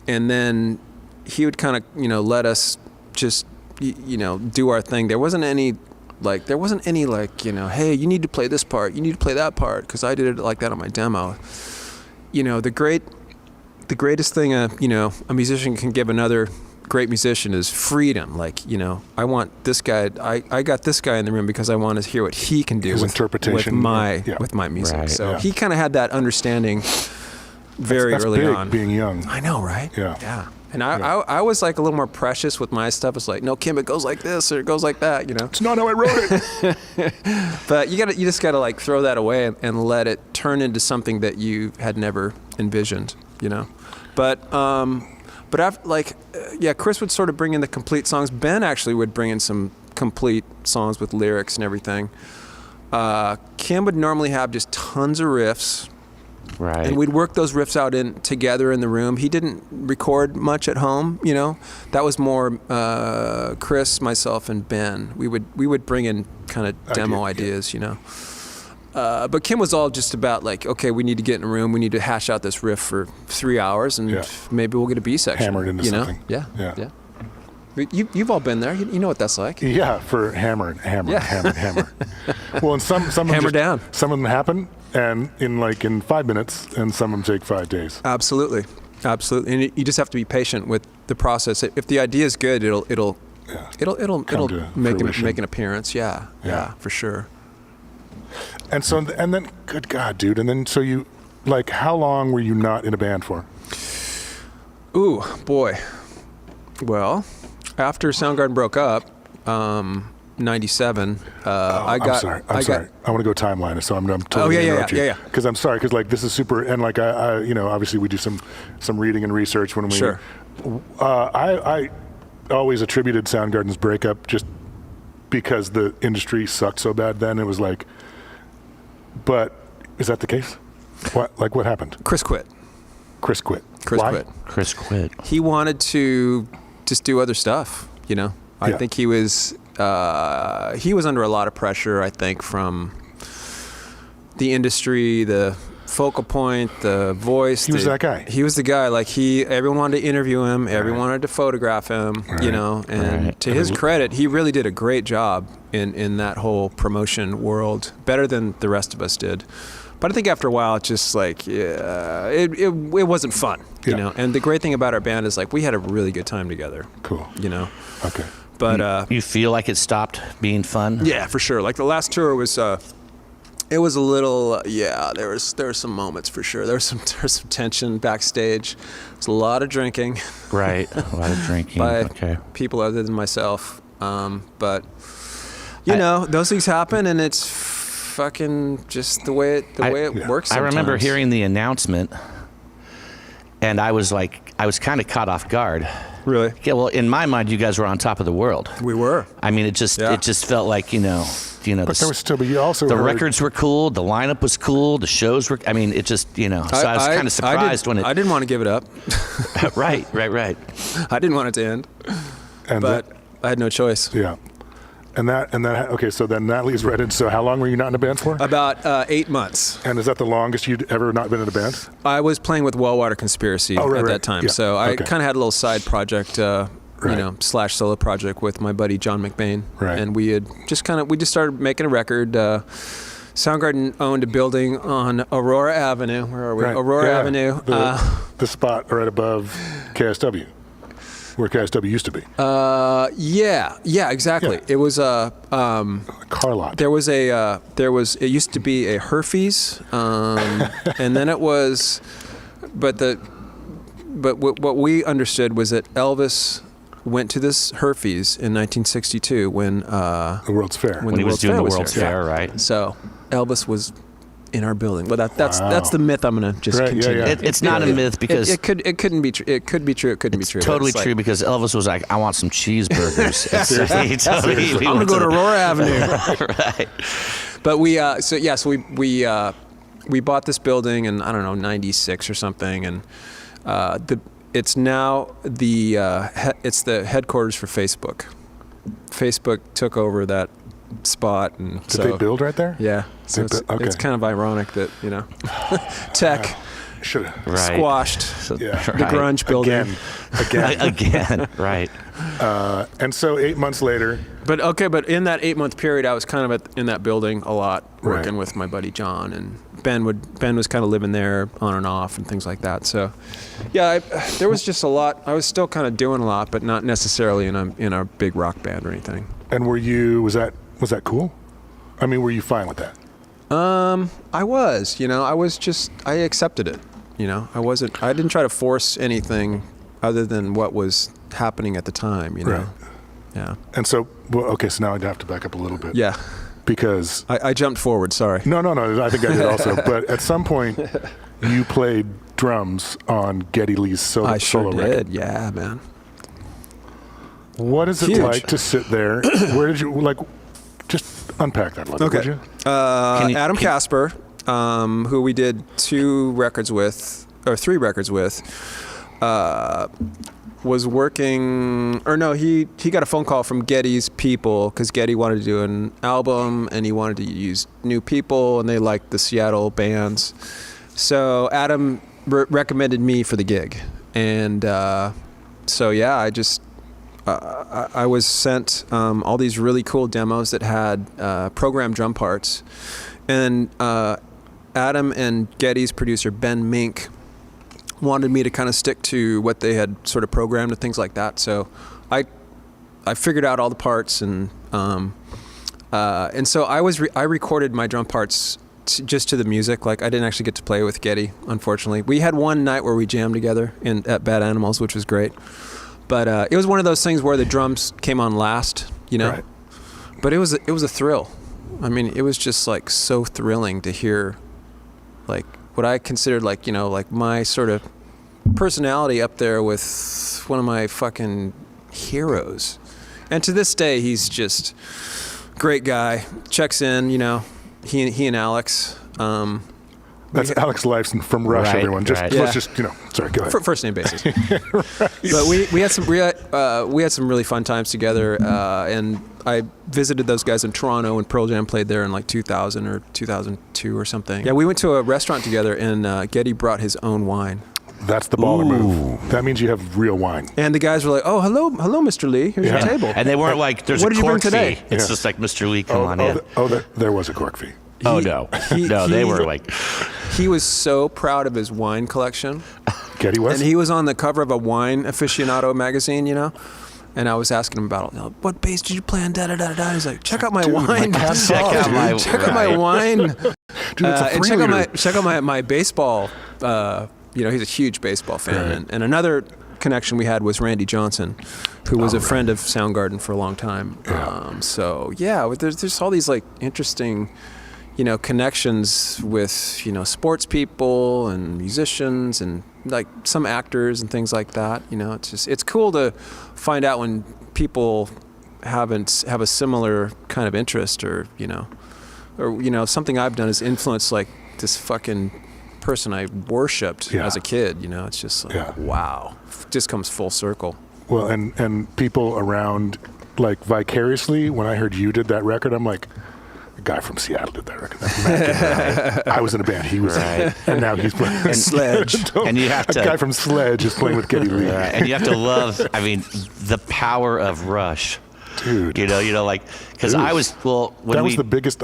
and then he would kind of, let us just, do our thing. There wasn't any hey, you need to play this part, you need to play that part, because I did it like that on my demo. The greatest thing a musician can give another great musician is freedom. Like, I want this guy, I got this guy in the room because I want to hear what he can do His with interpretation with my music. Right. So he kind of had that understanding very that's early big, on. being young. I know, right? Yeah. And I was like a little more precious with my stuff. It's like, no, Kim, it goes like this or it goes like that, It's not how I wrote it. But you just gotta like throw that away and let it turn into something that you had never envisioned, But after, Chris would sort of bring in the complete songs. Ben actually would bring in some complete songs with lyrics and everything. Kim would normally have just tons of riffs. Right. And we'd work those riffs out together in the room. He didn't record much at home, That was more Chris, myself, and Ben. We would bring in kind of demo ideas, But Kim was all just about like, okay, we need to get in a room. We need to hash out this riff for 3 hours, and maybe we'll get a B section. Hammered into something. Yeah. You've all been there. You know what that's like. Yeah, for hammer. Well, and some of them Hammer down. Some of them happen, and in 5 minutes, and some of them take 5 days. Absolutely. And you just have to be patient with the process. If the idea is good, it'll make an appearance. Yeah, for sure. And then, good God, dude. And then, so you, how long were you not in a band for? Ooh, boy. Well, after Soundgarden broke up, 97, I got... I'm sorry. I want to go timeline, so I'm totally going to interrupt you. Yeah. Because I'm sorry, because this is super, and I obviously we do some reading and research when we... Sure. I always attributed Soundgarden's breakup just because the industry sucked so bad then. It was like... But is that the case? What happened? Chris quit. Chris quit. Chris quit. He wanted to just do other stuff, I think he was under a lot of pressure, I think, from the industry, the focal point, the voice. He was that guy. He was the guy. Everyone wanted to interview him. Everyone wanted to photograph him, and to his credit, he really did a great job in that whole promotion world, better than the rest of us did. But I think after a while, it's just it wasn't fun, And the great thing about our band is we had a really good time together. Cool. Okay. But you feel like it stopped being fun? Yeah, for sure. The last tour was, it was a little, there were some moments for sure. There was some tension backstage. There's a lot of drinking. Right, a lot of drinking. By okay. people other than myself. But those things happen, and it's fucking just the way it works. I remember sometimes. hearing the announcement, and I was kind of caught off guard. Really? Yeah. Well, in my mind, you guys were on top of the world. We were. I mean, it just felt like But there was still. But you also the heard, records were cool, the lineup was cool, the shows were. I mean, it just So I was kind of surprised when it. I didn't want to give it up. Right. I didn't want it to end, but I had no choice. Yeah. And that okay, so then that leads right into, so how long were you not in a band for? About 8 months. And is that the longest you'd ever not been in a band? I was playing with Wellwater Conspiracy at that time. Yeah. So I Okay. kind of had a little side project, / solo project with my buddy John McBain. Right. And we had just started making a record. Soundgarden owned a building on Aurora Avenue. Where are we? Right. Aurora Yeah. Avenue. The spot right above KSW, where KSW used to be. Yeah, exactly. Yeah. It was A car lot. it used to be a Herfy's, and then it was, but what we understood was that Elvis went to this Herfy's in 1962 when the World's Fair. When he was doing the Fair World's here. Fair, right? So Elvis was in our building. Well, that's the myth. I'm gonna just continue. Yeah. It's not a myth because it couldn't be true. It could be true. It couldn't be true. totally It's like, true because Elvis was like, I want some cheeseburgers. He I'm gonna go to Aurora Avenue. Right. But we bought this building in, I don't know, 96 or something, and it's now it's the headquarters for Facebook. Facebook took over that spot, and Did they build right there? Yeah, so it's kind of ironic that tech squashed Yeah. the grunge building Again, right. And so 8 months later, But in that 8-month period, I was kind of in that building a lot, working Right. with my buddy John, and Ben was kind of living there on and off and things like that. So, yeah, there was just a lot. I was still kind of doing a lot, but not necessarily in a big rock band or anything. and was that cool? I mean, were you fine with that? I accepted it. I didn't try to force anything other than what was happening at the time. Right. Yeah. And so, so now I'd have to back up a little bit. Yeah. Because I jumped forward. Sorry. No, I think I did also. But at some point, you played drums on Geddy Lee's solo did. record. Yeah, man. What is it Huge. like to sit there? Where did you just unpack that a little bit, would you? Adam Casper, who we did 3 records with, was working, he got a phone call from Geddy's people because Geddy wanted to do an album and he wanted to use new people and they liked the Seattle bands. So Adam recommended me for the gig. And I was sent all these really cool demos that had programmed drum parts. And Adam and Geddy's producer, Ben Mink, wanted me to kind of stick to what they had sort of programmed and things like that. So I figured out all the parts and so I recorded my drum parts just to the music. Like I didn't actually get to play with Geddy, unfortunately. We had one night where we jammed together at Bad Animals, which was great. But it was one of those things where the drums came on last, Right. But it was a thrill. I mean, it was just like so thrilling to hear like what I considered like my sort of personality up there with one of my fucking heroes. And to this day, he's just great guy. Checks in, he and Alex. That's Alex Lifeson from Rush, Right, everyone. Just right. let's sorry, go ahead. First name basis. But we had some really fun times together, and I visited those guys in Toronto when Pearl Jam played there in like 2000 or 2002 or something. Yeah, we went to a restaurant together, and Geddy brought his own wine. That's the baller move. That means you have real wine. And the guys were like, "Oh, hello, Mr. Lee. Here's your table." And they weren't like, there's What a did you bring cork today? fee. It's just like, Mr. Lee, come on in. There was a cork fee. Oh, no. They were like... He was so proud of his wine collection. Geddy was? And he was on the cover of a wine aficionado magazine, And I was asking him about what bass did you play on? Da da da da. He's like, check out my wine. Check out my wine. Dude, it's a And 3 liter. check out my baseball. He's a huge baseball fan. Right. And another connection we had was Randy Johnson, who was a friend of Soundgarden for a long time. Yeah. There's all these like interesting, connections with sports people and musicians and like some actors and things like that. It's cool to find out when people have a similar kind of interest or something I've done is influence like this fucking person I worshipped as a kid. It's just like wow, just comes full circle. Well, and people around like vicariously. When I heard you did that record, I'm like, a guy from Seattle did that record. Right. I was in a band. He was in it. And now he's playing. And Sledge. And you have to... A guy from Sledge is playing with Geddy Lee. Right. And you have to love, the power of Rush. Dude. Because I was, when that was the biggest,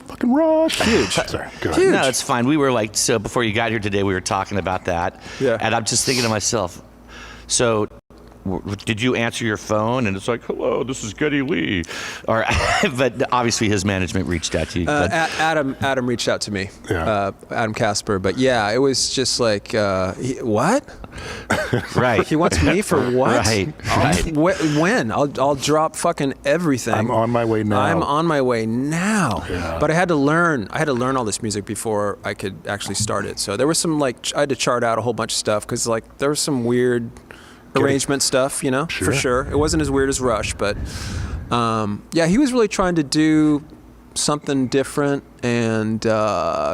fucking Rush. Huge. Sorry, go ahead. No, it's fine. We were like, so before you got here today, we were talking about that. Yeah. And I'm just thinking to myself, so did you answer your phone and it's like, hello, this is Geddy Lee? Or, but obviously his management reached out to you. Adam reached out to me, Yeah. Adam Casper. But yeah, it was just like, what? Right. He wants me for what? Right. When? I'll drop fucking everything. I'm on my way now. I'm on my way now. Yeah. But I had to learn all this music before I could actually start it. So there was some I had to chart out a whole bunch of stuff because there was some weird arrangement stuff, for sure. It wasn't as weird as Rush, but he was really trying to do something different, and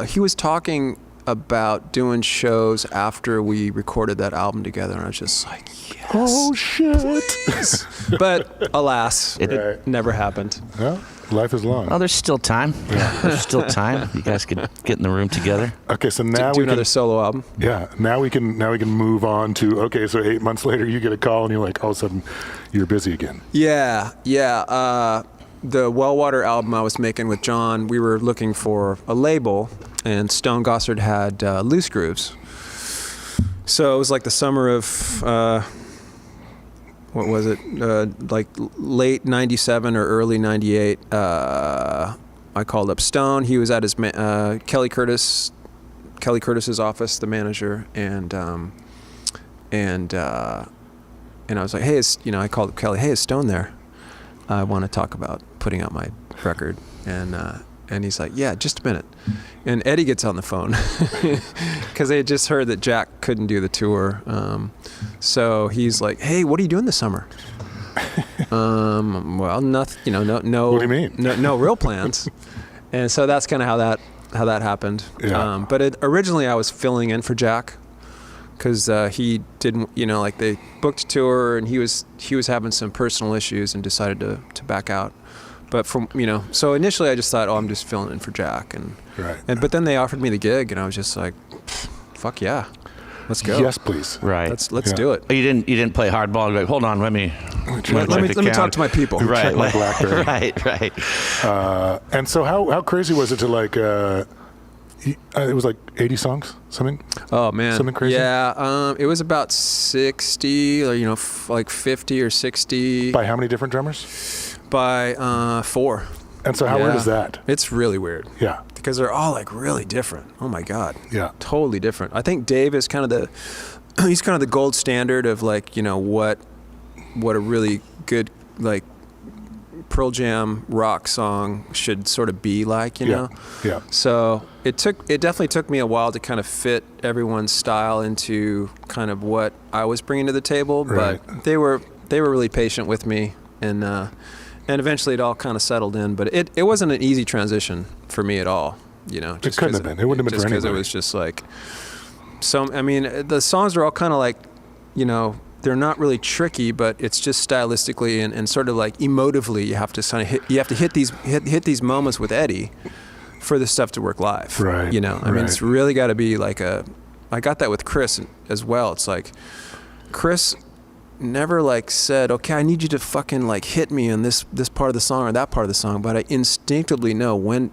he was talking about doing shows after we recorded that album together, and I was just like, yes. Oh shit! But alas, it Right. never happened. Well, life is long. Oh, there's still time. There's still time. You guys could get in the room together. Okay, so now Do we another can. solo album. Yeah, now we can move on to. Okay, so 8 months later, you get a call, and you're like, all of a sudden, you're busy again. Yeah. The Wellwater album I was making with John, we were looking for a label, and Stone Gossard had Loose Grooves. So it was like the summer of, what was it? Like late 97 or early 98. I called up Stone. He was at his Kelly Curtis's office, the manager, and I was like, hey, I called up Kelly. Hey, is Stone there? I want to talk about putting out my record. And he's like, yeah, just a minute. And Eddie gets on the phone because they had just heard that Jack couldn't do the tour. So he's like, hey, what are you doing this summer? Well, nothing, no. What do you mean? No real plans. And so that's kind of how that happened. Yeah. But originally I was filling in for Jack because he didn't, they booked a tour and he was having some personal issues and decided to back out. But so initially I just thought, I'm just filling in for Jack, but then they offered me the gig, and I was just like, fuck yeah, let's go. Yes, please. Right. Let's do it. You didn't play hardball. You're like, hold on, let me Let me talk to my people. Right. Check my BlackBerry. Right. And so how crazy was it to it was like 80 songs, something? Oh man, something crazy. Yeah, it was about 60, or like 50 or 60. By how many different drummers? By 4. And so how weird is that? It's really weird. Yeah. Because they're all like really different. Oh my God. Yeah. Totally different. I think Dave is kind of he's kind of the gold standard of like, what a really good like Pearl Jam rock song should sort of be like, you know? Yeah. So it definitely took me a while to kind of fit everyone's style into kind of what I was bringing to the table, Right. but they were really patient with me, and eventually it all kind of settled in, but it wasn't an easy transition for me at all, It couldn't have been. It wouldn't have been for just because it anybody. was just like, the songs are all kind of like, they're not really tricky, but it's just stylistically and sort of like emotively, you have to hit these moments with Eddie for the stuff to work live. Right. I mean, it's really got to be like I got that with Chris as well. It's like Chris never like said, okay, I need you to fucking like hit me in this part of the song or that part of the song, but I instinctively know when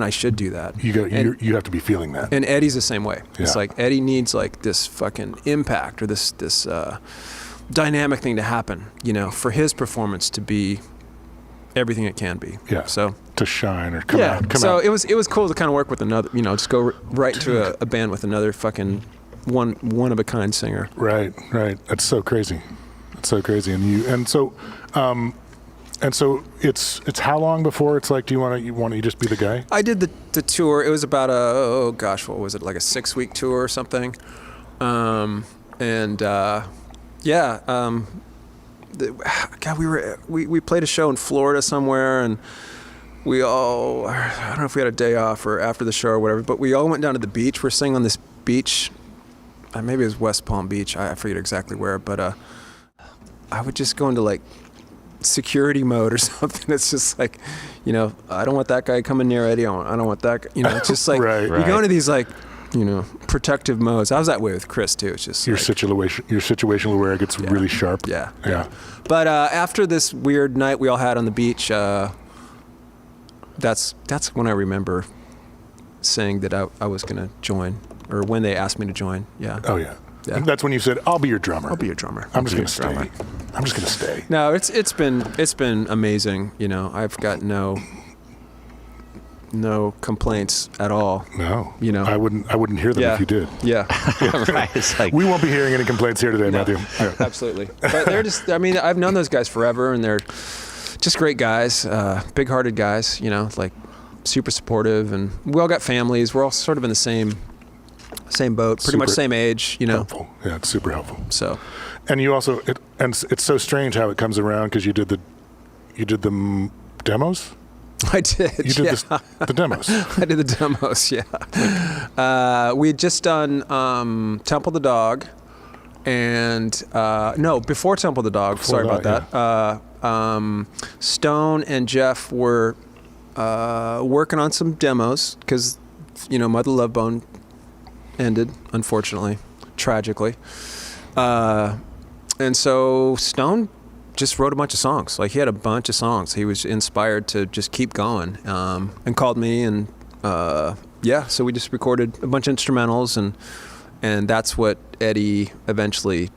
I should do that. You have to be feeling that. And Eddie's the same way. Yeah. It's like Eddie needs like this fucking impact or this dynamic thing to happen, for his performance to be everything it can be. Yeah. So to shine or come out. So it was cool to kind of work with another, just go right into a band with another fucking one of a kind singer. Right. That's so crazy. And so it's how long before it's like, do you want to just be the guy? I did the tour. It was about what was it, like a 6-week tour or something. We played a show in Florida somewhere, and we all, I don't know if we had a day off or after the show or whatever, but we all went down to the beach. We're sitting on this beach. Maybe it was West Palm Beach. I forget exactly where, but I would just go into like security mode or something. It's just like, I don't want that guy coming near Eddie. I don't want that guy, it's just like, Right. you go into these like, protective modes. I was that way with Chris too. It's just Your like, situational aware gets really sharp. Yeah. But after this weird night we all had on the beach, that's when I remember saying that I was going to join, or when they asked me to join. Yeah. Oh yeah. Yeah. That's when you said, "I'll be your drummer." I'll be your drummer. I'm just gonna stay. I'm just gonna stay. No, it's been amazing. You know, I've got no complaints at all. No, You know. I wouldn't hear them Yeah. if you did. Yeah. Right. It's like, We won't be hearing any complaints here today, Matthew. Yeah. Absolutely. But they're just, I mean, I've known those guys forever, and they're just great guys, big-hearted guys, you know, like super supportive, and we all got families. We're all sort of in the same boat, pretty much Super same age, you know. Helpful. Yeah, it's super helpful. So, And you also, it's so strange how it comes around because you did the demos. I did. You did yeah. the demos. I did the demos, yeah. We had just done Temple the Dog, and no, before Temple the Dog. Sorry about that. Stone and Jeff were working on some demos because, you know, Mother Love Bone ended, unfortunately, tragically. And so Stone just wrote a bunch of songs. Like, he had a bunch of songs. He was inspired to just keep going, and called me, and so we just recorded a bunch of instrumentals, and that's what Eddie eventually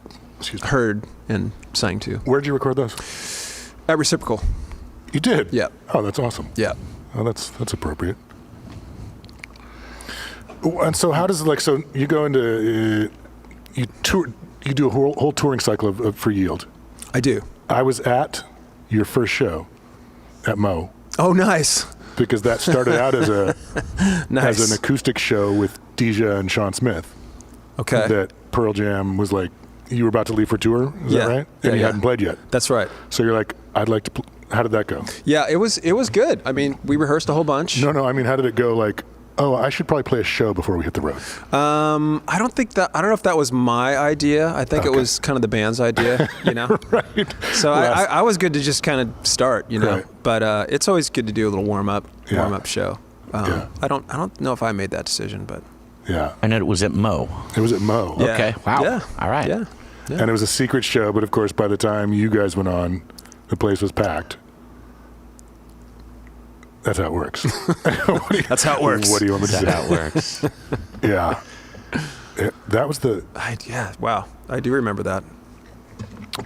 heard and sang to. Where'd you record those? At Reciprocal. You did? Yeah. Oh, that's awesome. Yeah. Oh, that's appropriate. And so how does it, like, so you go into you do a whole touring cycle for Yield. I do. I was at your first show at Mo Oh, nice. because that started out as Nice. as an acoustic show with Deja and Sean Smith. Okay. That Pearl Jam was like, you were about to leave for tour, is Yeah. that right? Yeah, And you yeah. hadn't played yet. That's right. So you're like, I'd like to. How did that go? Yeah, it was good. I mean, we rehearsed a whole bunch. No, I mean, how did it go? Like, oh, I should probably play a show before we hit the road. I don't know if that was my idea. I think it was kind of the band's idea, you know? Right. So I was good to just kind of start, you know? Right. But it's always good to do a little warm up show. Yeah. I don't know if I made that decision, but Yeah. I know it was at Mo. It was at Mo. yeah. Okay. Wow. Yeah. All right. Yeah. And it was a secret show, but of course, by the time you guys went on, the place was packed. That's how it works. That's how it works. What do you want me to That's say? how it works. Yeah. That was Wow. I do remember that.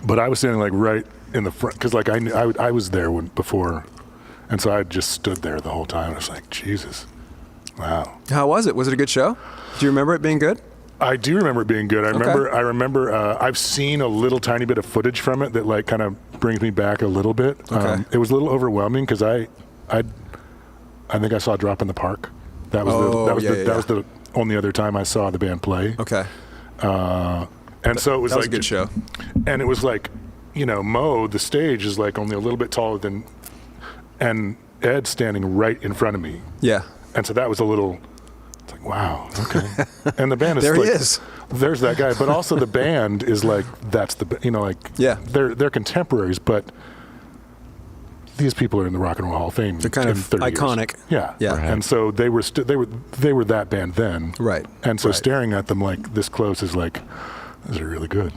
but I was standing like right in the front because like I was there before, and so I just stood there the whole time. I was like, Jesus, wow. How was it? Was it a good show? Do you remember it being good? I do remember it being good. I remember. I've seen a little tiny bit of footage from it that like kind of brings me back a little bit. Okay. It was a little overwhelming because I think I saw Drop in the Park. That was that was the only other time I saw the band play. Okay. And so it was That like was a good show. And it was like, you know, Mo, the stage is like only a little bit taller than, and Ed standing right in front of me. Yeah. And so that was a little, it's like, wow, okay. And the band is There like, he is. There's that guy. But also the band is like, that's the, you know, like, Yeah. they're contemporaries, but these people are in the Rock and Roll Hall of Fame. They're kind in of 30 years. iconic. Yeah. Yeah. Right. And so they were that band then. Right. And so Right. staring at them like this close is like, these are really good.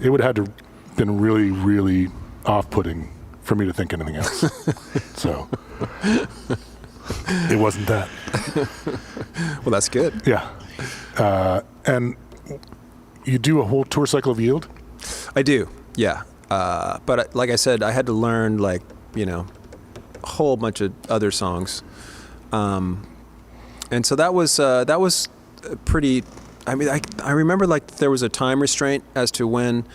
It would have had to been really, really off-putting for me to think anything else. So it wasn't that. Well, that's good. Yeah. And you do a whole tour cycle of Yield? I do. Yeah. But like I said, I had to learn like, you know, a whole bunch of other songs. And so that was pretty, I mean, I remember like there was a time restraint as to when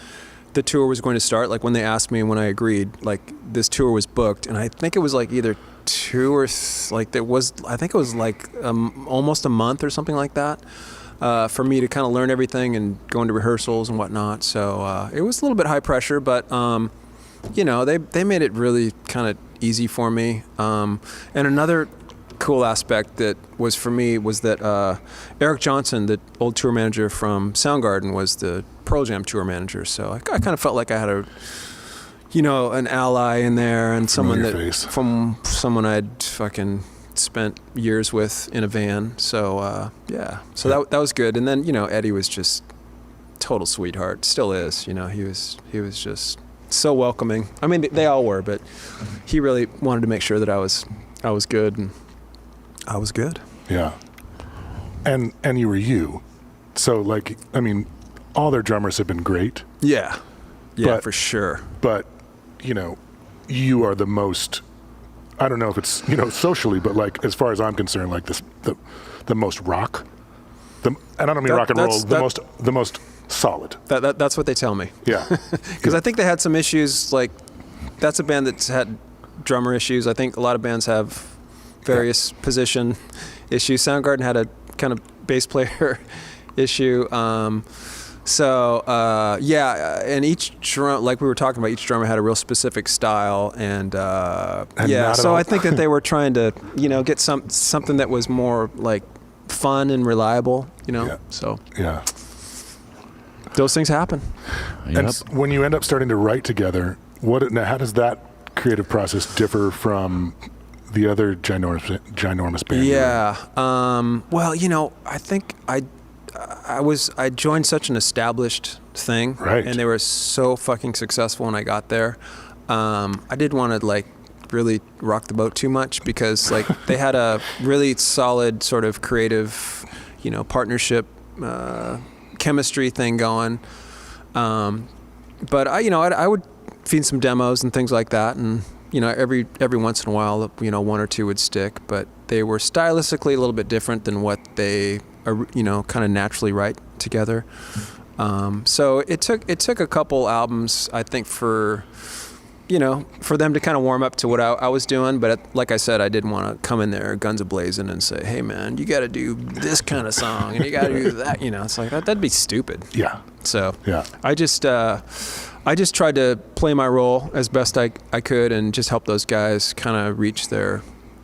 the tour was going to start. Like when they asked me and when I agreed, like this tour was booked. And I think it was like either I think it was like almost a month or something like that. For me to kind of learn everything and go into rehearsals and whatnot. So it was a little bit high pressure, but you know, they made it really kind of easy for me. And another cool aspect that was for me was that Eric Johnson, the old tour manager from Soundgarden, was the Pearl Jam tour manager. So I kind of felt like I had an ally in there and someone from someone I'd fucking spent years with in a van. So so that was good. And then, you know, Eddie was just total sweetheart, still is. You know, he was just so welcoming. I mean, they all were, but he really wanted to make sure that I was good, and I was good. Yeah. And you were you. So like, I mean, all their drummers have been great. Yeah, for sure. But, you are the most, I don't know if it's, socially, but like, as far as I'm concerned, like the most rock. And I don't mean rock and roll, the most solid. That's what they tell me. Yeah. Because I think they had some issues, like, that's a band that's had drummer issues. I think a lot of bands have various position issues. Soundgarden had a kind of bass player issue. And each drum, like we were talking about, each drummer had a real specific style, and so I think that they were trying to, get something that was more like fun and reliable, So those things happen. Yep. And when you end up starting to write together, how does that creative process differ from the other ginormous band? Yeah. Well, I think I joined such an established thing, right? And they were so fucking successful when I got there. I didn't want to like really rock the boat too much, because like they had a really solid sort of creative, partnership, chemistry thing going. But I would feed some demos and things like that, and every once in a while, one or two would stick, but they were stylistically a little bit different than what they kind of naturally write together. So it took a couple albums, I think, for them to kind of warm up to what I was doing. But like I said, I didn't want to come in there guns a-blazing and say, hey man, you got to do this kind of song and you got to do that. It's like that'd be stupid. Yeah. So yeah. I just tried to play my role as best I could and just help those guys kind of reach their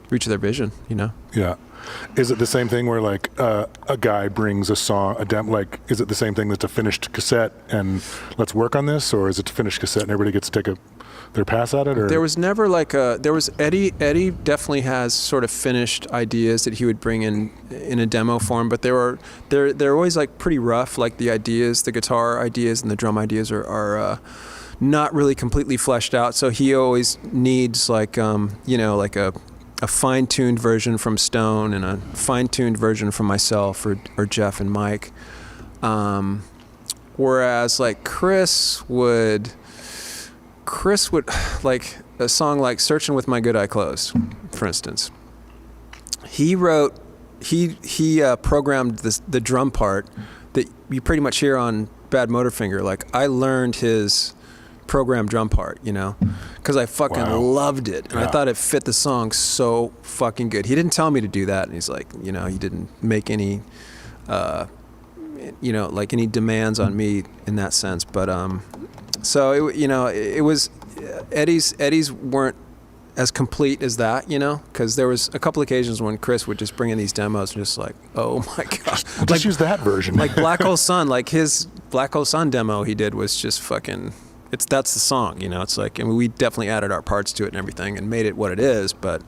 vision. Yeah. Is it the same thing where like a guy brings a song, is it the same thing that's a finished cassette and let's work on this, or is it a finished cassette and everybody gets to take their pass at it? Or there was never Eddie definitely has sort of finished ideas that he would bring in a demo form, but they're always like pretty rough, like the guitar ideas and the drum ideas are not really completely fleshed out, so he always needs like like a fine-tuned version from Stone and a fine-tuned version from myself or Jeff and Mike. Whereas like Chris would like a song like Searching with My Good Eye Closed, for instance. He programmed the drum part that you pretty much hear on Bad Motorfinger. Like I learned his program drum part, because I fucking loved it, and I thought it fit the song so fucking good. He didn't tell me to do that, and he's like, he didn't make any, like any demands on me in that sense. But so it was Eddie's weren't as complete as that, because there was a couple occasions when Chris would just bring in these demos and just like, oh my god, just use that version. Like Black Hole Sun, like his Black Hole Sun demo he did was just fucking. That's the song, It's like, and we definitely added our parts to it and everything and made it what it is. But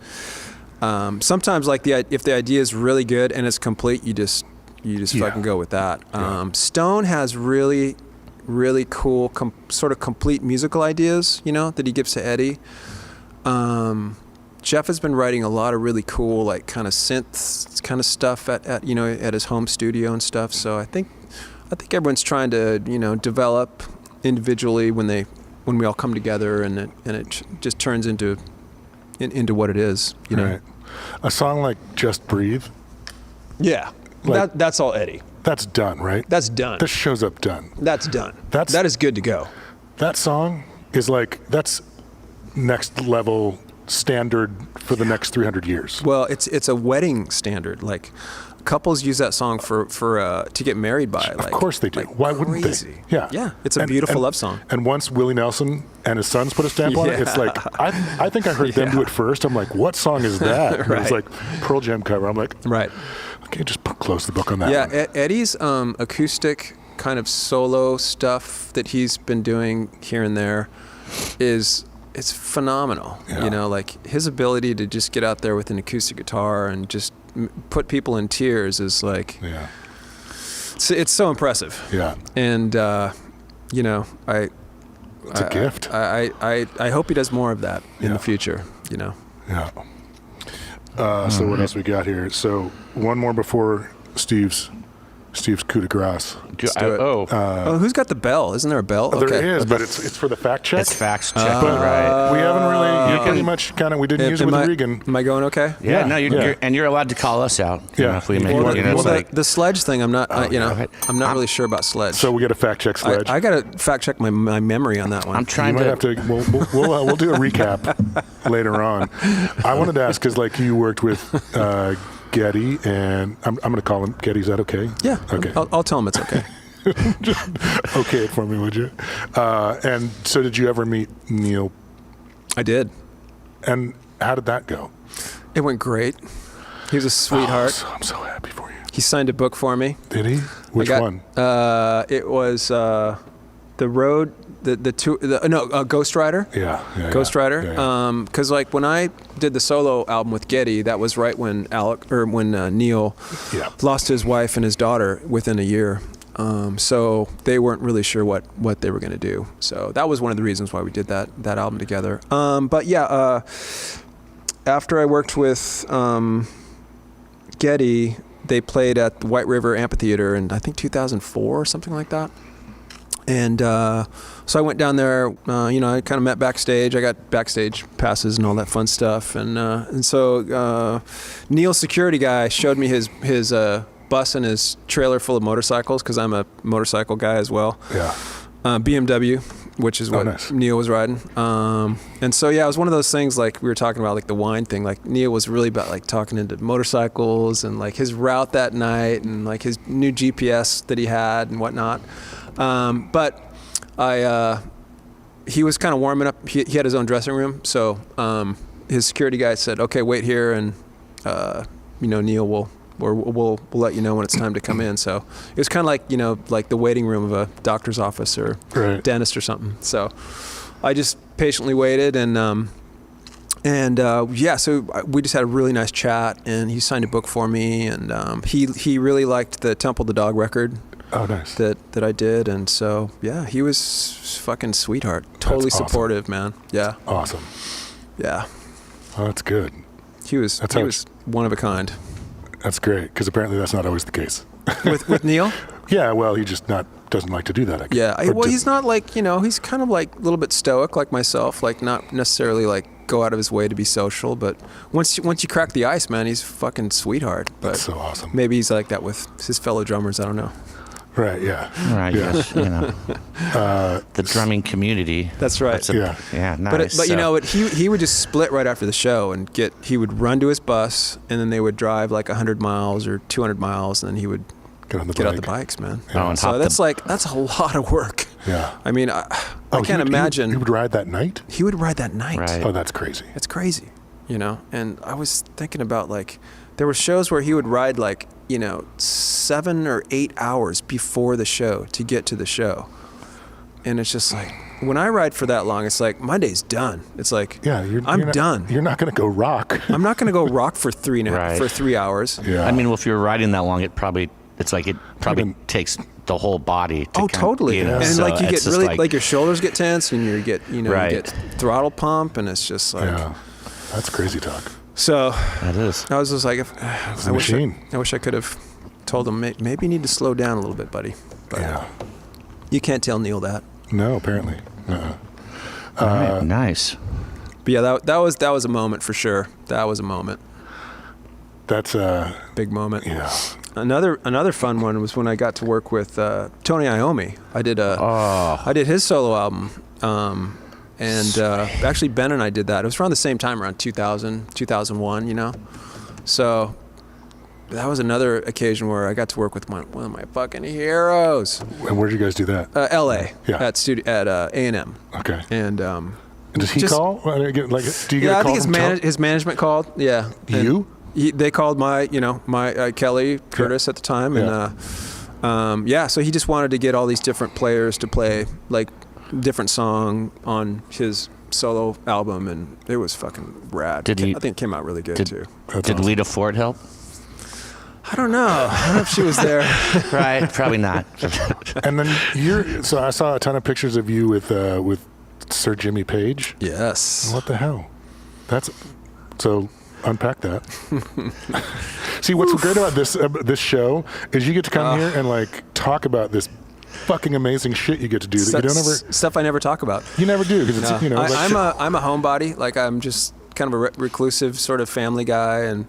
sometimes, like if the idea is really good and it's complete, you just fucking go with that. Stone has really, really cool, sort of complete musical ideas, that he gives to Eddie. Jeff has been writing a lot of really cool, like kind of synth kind of stuff at his home studio and stuff. So I think everyone's trying to develop individually when we all come together, and it just turns into what it is, Right. A song like Just Breathe. Yeah, like, that's all Eddie. That's done, right? That's done. This shows up done. That's done. That is good to go. That song is like, that's next level standard for the next 300 years. Well, it's a wedding standard. Like couples use that song for to get married by. Of course they do. Like Why crazy. wouldn't they? Yeah. Yeah, it's a beautiful love song. And once Willie Nelson and his sons put a stamp on it, it's like, I think I heard them do it first. I'm like, what song is that? And it's like Pearl Jam cover. I'm like, right. Okay, just close the book on that one. Yeah, Eddie's acoustic kind of solo stuff that he's been doing here and there it's phenomenal. Yeah. Like his ability to just get out there with an acoustic guitar and just put people in tears is like, it's so impressive. Yeah. And it's a gift. I hope he does more of that in the future. Yeah. So what else we got here? So one more before Steve's Steve's coup de grace. do it. Oh, Who's got the bell? Isn't there a bell? There is, but it's for the fact check. it's facts check, But right? we haven't really. You pretty much kind of. We didn't use it with Regan. Am I going okay? Yeah, no, yeah. you're allowed to call us out. You Yeah. know, if we If make you want- you know, you it's want like The sledge thing, I'm not. right. I'm not really sure about sledge. So we got to fact check Sledge. I got to fact check my memory on that one. I'm You trying might to. have to. We'll do a recap later on. I wanted to ask because like you worked with Getty, and I'm going to call him Getty. Is that okay? Yeah. Okay. I'll tell him it's okay. Okay it for me, would you? And so, did you ever meet Neil? I did. And how did that go? It went great. He was a sweetheart. I'm so happy for you. He signed a book for me. Did he? Which one? It was The Road. Ghost Rider. Yeah. Ghost Rider. Yeah. Because like when I did the solo album with Getty, that was right when Neil Yeah. lost his wife and his daughter within a year. So they weren't really sure what they were going to do. So that was one of the reasons why we did that album together. But yeah, after I worked with Getty, they played at the White River Amphitheater in I think 2004 or something like that. And so I went down there. I kind of met backstage. I got backstage passes and all that fun stuff. And so Neil's security guy showed me his bus and his trailer full of motorcycles because I'm a motorcycle guy as well. Yeah. BMW, which is what nice. Neil was riding. And so yeah, it was one of those things like we were talking about, like the wine thing. Like Neil was really about like talking into motorcycles and like his route that night and like his new GPS that he had and whatnot. But he was kind of warming up. He had his own dressing room, so his security guy said, "Okay, wait here, and Neil will we'll let you know when it's time to come in." So it was kind of like like the waiting room of a doctor's office or dentist or something. So I just patiently waited, and so we just had a really nice chat, and he signed a book for me, and he really liked the Temple the Dog record. Oh, nice. That I did, and so yeah, he was fucking sweetheart. Totally That's awesome. supportive, man. Yeah. Awesome. Yeah. Oh, that's good. He was one of a kind. That's great because apparently that's not always the case. With Neil? Yeah, well, he just doesn't like to do that, I guess. Yeah. Well, he's not like, he's kind of like a little bit stoic like myself, like not necessarily like go out of his way to be social, but once you crack the ice, man, he's a fucking sweetheart. But That's so awesome. Maybe he's like that with his fellow drummers, I don't know. Right, yeah. Right, Yeah. yes, the drumming community. That's right. Yeah, nice. But he would just split right after the show and he would run to his bus, and then they would drive like 100 miles or 200 miles, and then he would get on the get bike. out the bikes, man. Oh, and So that's a lot of work. Yeah. I mean, I can't imagine. He would ride that night? He would ride that night. Right. Oh, that's crazy. It's crazy, And I was thinking about like, there were shows where he would ride like, 7 or 8 hours before the show to get to the show. And it's just like, when I ride for that long, it's like, my day's done. It's like, I'm done. You're not going to go rock. I'm not going to go rock for 3 Right. hours. Yeah. I mean, well, if you're riding that long, it probably takes the whole body. Totally. And so like you it's get just really like your shoulders get tense, and you get you get throttle pump, and it's just like, Yeah. That's crazy talk. so. That is. I was just like, It's a machine. I wish I could have told him maybe you need to slow down a little bit, buddy. But Yeah. you can't tell Neil that. No, apparently. Uh-uh. All right, nice. But yeah, that was a moment for sure. That was a moment. That's Big moment. yeah. Another fun one was when I got to work with Tony Iommi. I did his solo album. Actually Ben and I did that. It was around the same time, around 2000, 2001, So that was another occasion where I got to work with one of my fucking heroes. And where'd you guys do that? L.A. Yeah. at A&M. Okay. And Does he call? Do you get I a call think from his management called. Yeah. And they called my Kelly Curtis at the time, and so he just wanted to get all these different players to play like different song on his solo album, and it was fucking rad. I think it came out really good too. Did Lita Ford help? I don't know if she was there. Right, probably not. And then so I saw a ton of pictures of you with Sir Jimmy Page. Yes. What the hell? That's so. unpack that. See, what's great about this show is you get to come here and like talk about this fucking amazing shit you get to do that you don't ever stuff I never talk about. You never do because it's like I'm a homebody. Like I'm just kind of a reclusive sort of family guy, and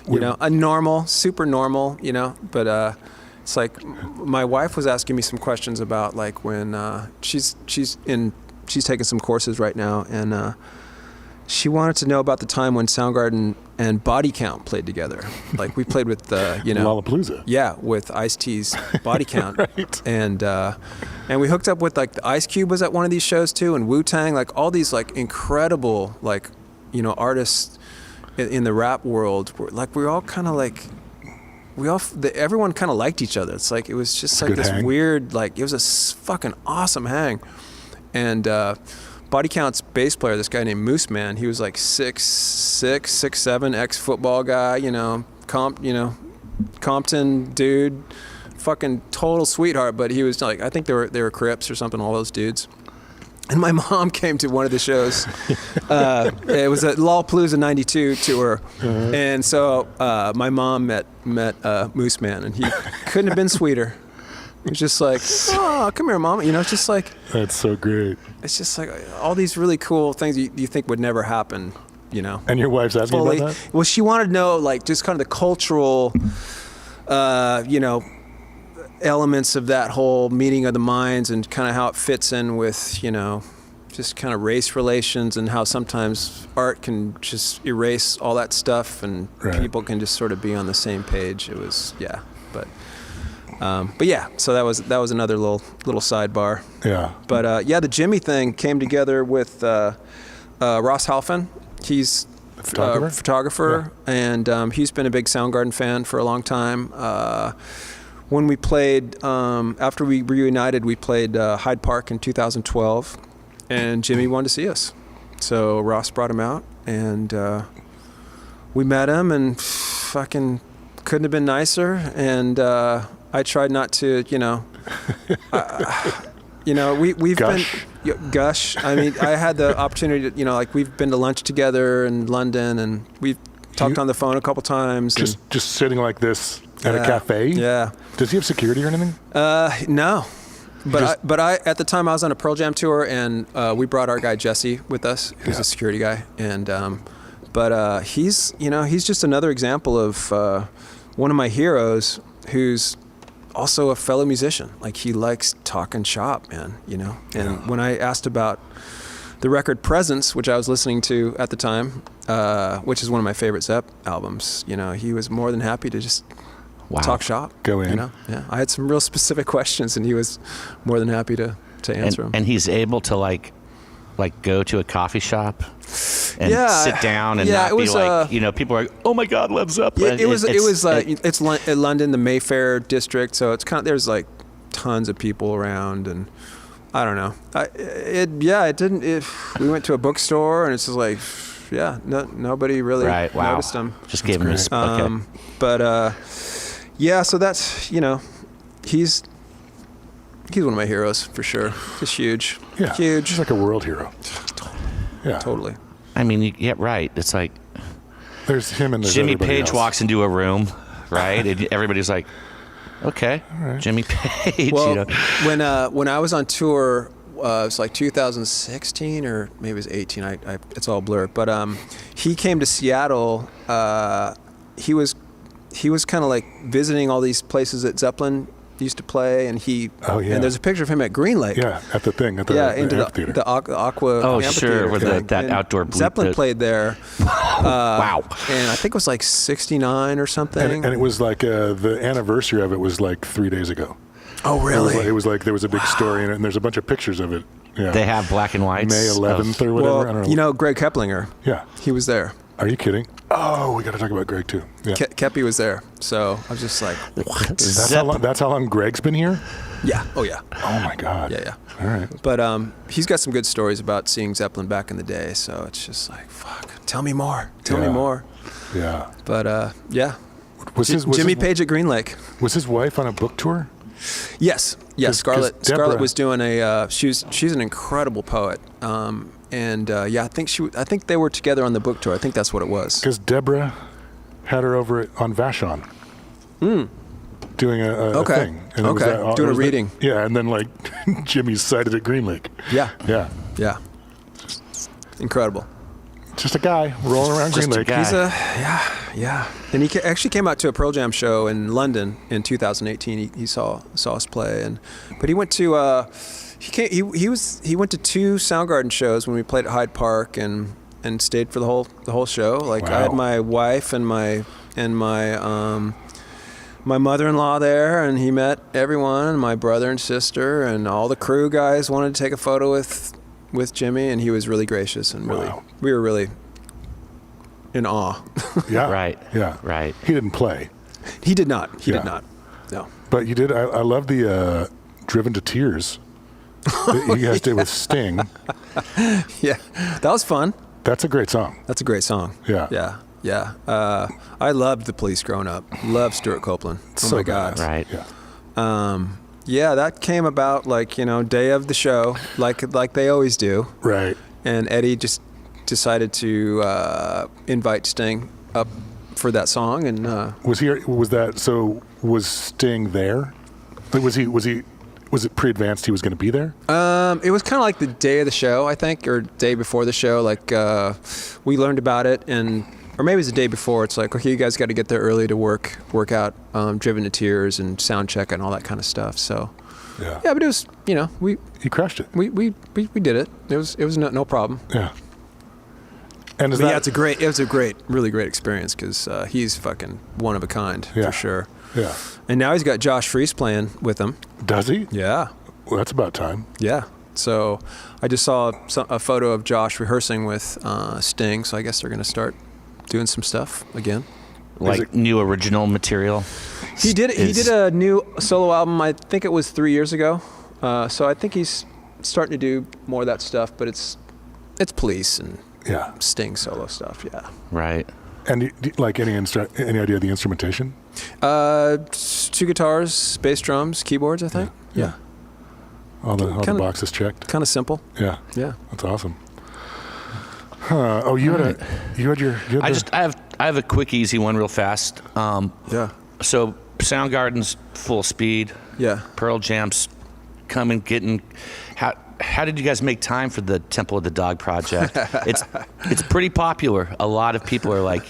you know, a normal, super normal, you know. But it's like my wife was asking me some questions about like when she's taking some courses right now, and she wanted to know about the time when Soundgarden and Body Count played together. Like we played with you know, Lollapalooza. Yeah, with Ice-T's Body Count. Right. And we hooked up with like the Ice Cube was at one of these shows too, and Wu-Tang, like all these like incredible like, you know, artists in the rap world. Like we're all kind of like everyone kind of liked each other. It's like it was just like this hang. weird, like it was a fucking awesome hang. And Body Count's bass player, this guy named Moose Man, he was like 6'6", 6'7", ex-football guy, you know, Compton dude, fucking total sweetheart. But he was like, I think they were Crips or something, all those dudes. And my mom came to one of the shows. It was at Lollapalooza '92 tour, and so my mom met Moose Man, and he couldn't have been sweeter. He was just like, "Oh, come here, Mom." You know, it's just like That's so great. it's just like all these really cool things you think would never happen. You know. And your wife's asking Fully. about that? Well, she wanted to know like just kind of the cultural, you know, elements of that whole meeting of the minds and kind of how it fits in with, you know, just kind of race relations and how sometimes art can just erase all that stuff and people can just sort of be on the same page. It was, yeah, but yeah, so that was another little sidebar. Yeah. But yeah, the Jimmy thing came together with Ross Halfin. He's a photographer, and he's been a big Soundgarden fan for a long time. When we played, after we reunited, we played Hyde Park in 2012, and Jimmy wanted to see us. So Ross brought him out, and we met him, and fucking couldn't have been nicer. And I tried not to, you know, we've Gush. been gush. I mean, I had the opportunity to, you know, like we've been to lunch together in London, and we've talked on the phone a couple times. Just sitting like this at a cafe? Yeah. Does he have security or anything? No. But I at the time I was on a Pearl Jam tour, and we brought our guy Jesse with us, who's a security guy, and he's just another example of one of my heroes who's also a fellow musician. Like he likes talking shop, man, you know. And when I asked about the record Presence, which I was listening to at the time, which is one of my favorite Zepp albums, you know, he was more than happy to just talk shop. Go in. You know? Yeah. I had some real specific questions, and he was more than happy to answer them. And he's able to like go to a coffee shop and sit down and not be like, you know, people are like, oh my God, Led Zeppelin. It's London, the Mayfair district, so it's kind of, there's like tons of people around, and I don't know. We went to a bookstore, and it's just like, nobody really noticed him. Just gave him respect. Okay. But so that's, you know, he's one of my heroes for sure. Just huge. Yeah. Huge. He's like a world hero. Yeah. Totally. I mean, right. It's like there's him and there's Jimmy everybody Page else. walks into a room, right? And everybody's like, okay, right. Jimmy Page. Well, you know? when I was on tour, it was like 2016 or maybe it was 18. It's all blurred. But he came to Seattle. He was kind of like visiting all these places that Zeppelin used to play, and and there's a picture of him at Green Lake. Yeah, at the into amphitheater. the Aqua. Oh, amphitheater sure, with thing. that outdoor. Zeppelin played there. Wow. And I think it was like 69 or something. And it was like the anniversary of it was like 3 days ago. Oh, really? It was like there was a big story in it, and there's a bunch of pictures of it. Yeah. They have black and whites. May 11th or whatever. Well, I don't know. you know, Greg Keplinger. Yeah. He was there. Are you kidding? Oh, we got to talk about Greg too. Yeah. Kepi was there, so I was just like, What? That's how long Greg's been here? yeah, oh yeah. Oh my God. Yeah. All right. But he's got some good stories about seeing Zeppelin back in the day, so it's just like, fuck, tell me more. Tell me more. Yeah. But yeah. Was Jimmy Page at Green Lake. Was his wife on a book tour? Yes. Cause Scarlett was doing she's an incredible poet. I think they were together on the book tour. I think that's what it was. Because Deborah had her over on Vashon. Doing a thing. And it was doing a was reading. And then like Jimmy sighted at Green Lake. Yeah. Incredible. Just a guy rolling around Green Lake. He's and he actually came out to a Pearl Jam show in London in 2018. He saw us play, but he went to he went to 2 Soundgarden shows when we played at Hyde Park and stayed for the whole show. Like I had my wife and my mother-in-law there, and he met everyone, my brother and sister, and all the crew guys wanted to take a photo with Jimmy, and he was really gracious and we were really in awe. Yeah. Right. Yeah. Right. He didn't play. He did not. He did not. No. But you did. I love the Driven to Tears that you guys did with Sting. Yeah. That was fun. That's a great song. That's a great song. Yeah. Yeah. I loved The Police growing up. Loved Stuart Copeland. So my God. Right. Yeah. That came about day of the show, like they always do. Right. And Eddie just decided to invite Sting up for that song, and was Sting there? Like, was it pre-advanced he was going to be there? It was kind of like the day of the show, I think, or day before the show. Like we learned about it, or maybe it was the day before. It's like, okay, you guys got to get there early to work out Driven to Tears and sound check and all that kind of stuff. So yeah, but it was he crushed it. We did it. It was no problem. Yeah. And it was a really great experience because he's fucking one of a kind for sure. Yeah. And now he's got Josh Freese playing with him. Does he? Yeah. Well, that's about time. Yeah. So I just saw a photo of Josh rehearsing with Sting. So I guess they're going to start doing some stuff again. Like new original material? He did a new solo album, I think it was 3 years ago. So I think he's starting to do more of that stuff, but it's Police and Sting solo stuff, yeah. Right. And like any idea of the instrumentation? 2 guitars, bass drums, keyboards, I think. Yeah. All the boxes checked. Kind of simple. Yeah. Yeah. That's awesome. Huh. Oh, you had I have a quick, easy one, real fast. So Soundgarden's full speed. Yeah. Pearl Jam's coming, getting. How did you guys make time for the Temple of the Dog project? It's pretty popular. A lot of people are like,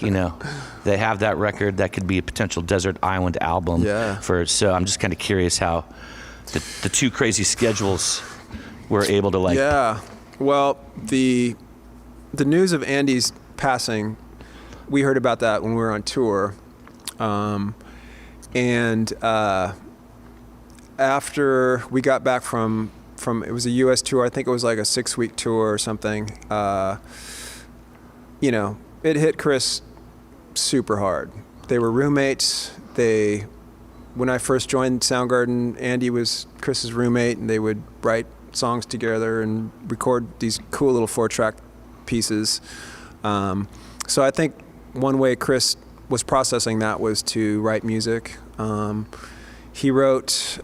they have that record that could be a potential desert island album. Yeah. So I'm just kind of curious how the 2 crazy schedules were able to like. Yeah. Well, the news of Andy's passing, we heard about that when we were on tour, and after we got back from it was a U.S. tour. I think it was like a 6-week tour or something. It hit Chris super hard. They were roommates. When I first joined Soundgarden, Andy was Chris's roommate, and they would write songs together and record these cool little 4-track pieces. So I think one way Chris was processing that was to write music. He wrote Say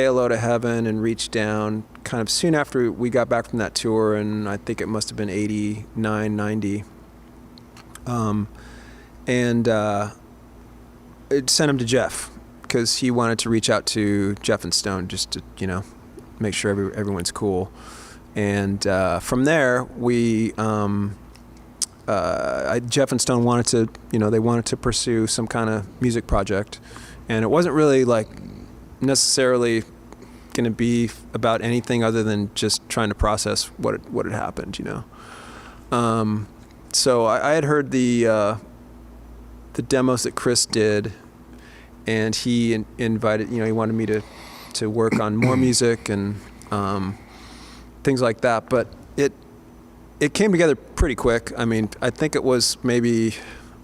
Hello to Heaven and Reach Down kind of soon after we got back from that tour, and I think it must have been 89, 90. It sent him to Jeff because he wanted to reach out to Jeff and Stone just to, make sure everyone's cool. And from there, Jeff and Stone wanted to, they wanted to pursue some kind of music project. And it wasn't really like necessarily going to be about anything other than just trying to process what had happened, So I had heard the demos that Chris did, and he invited, he wanted me to work on more music and things like that. But it came together pretty quick. I mean, I think it was I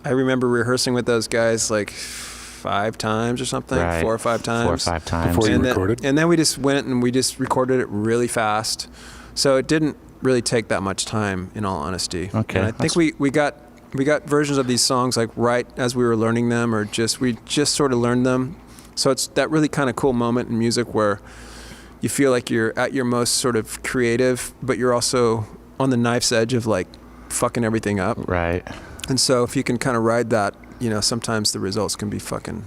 remember rehearsing with those guys like 5 times or something, right. 4 or 5 times. 4 or 5 times. Before you recorded? And then we just went and we just recorded it really fast. So it didn't really take that much time, in all honesty. Okay. And I think we got versions of these songs like right as we were learning them, or we just sort of learned them. So it's that really kind of cool moment in music where, you feel like you're at your most sort of creative, but you're also on the knife's edge of like fucking everything up. Right. And so if you can kind of ride that, sometimes the results can be fucking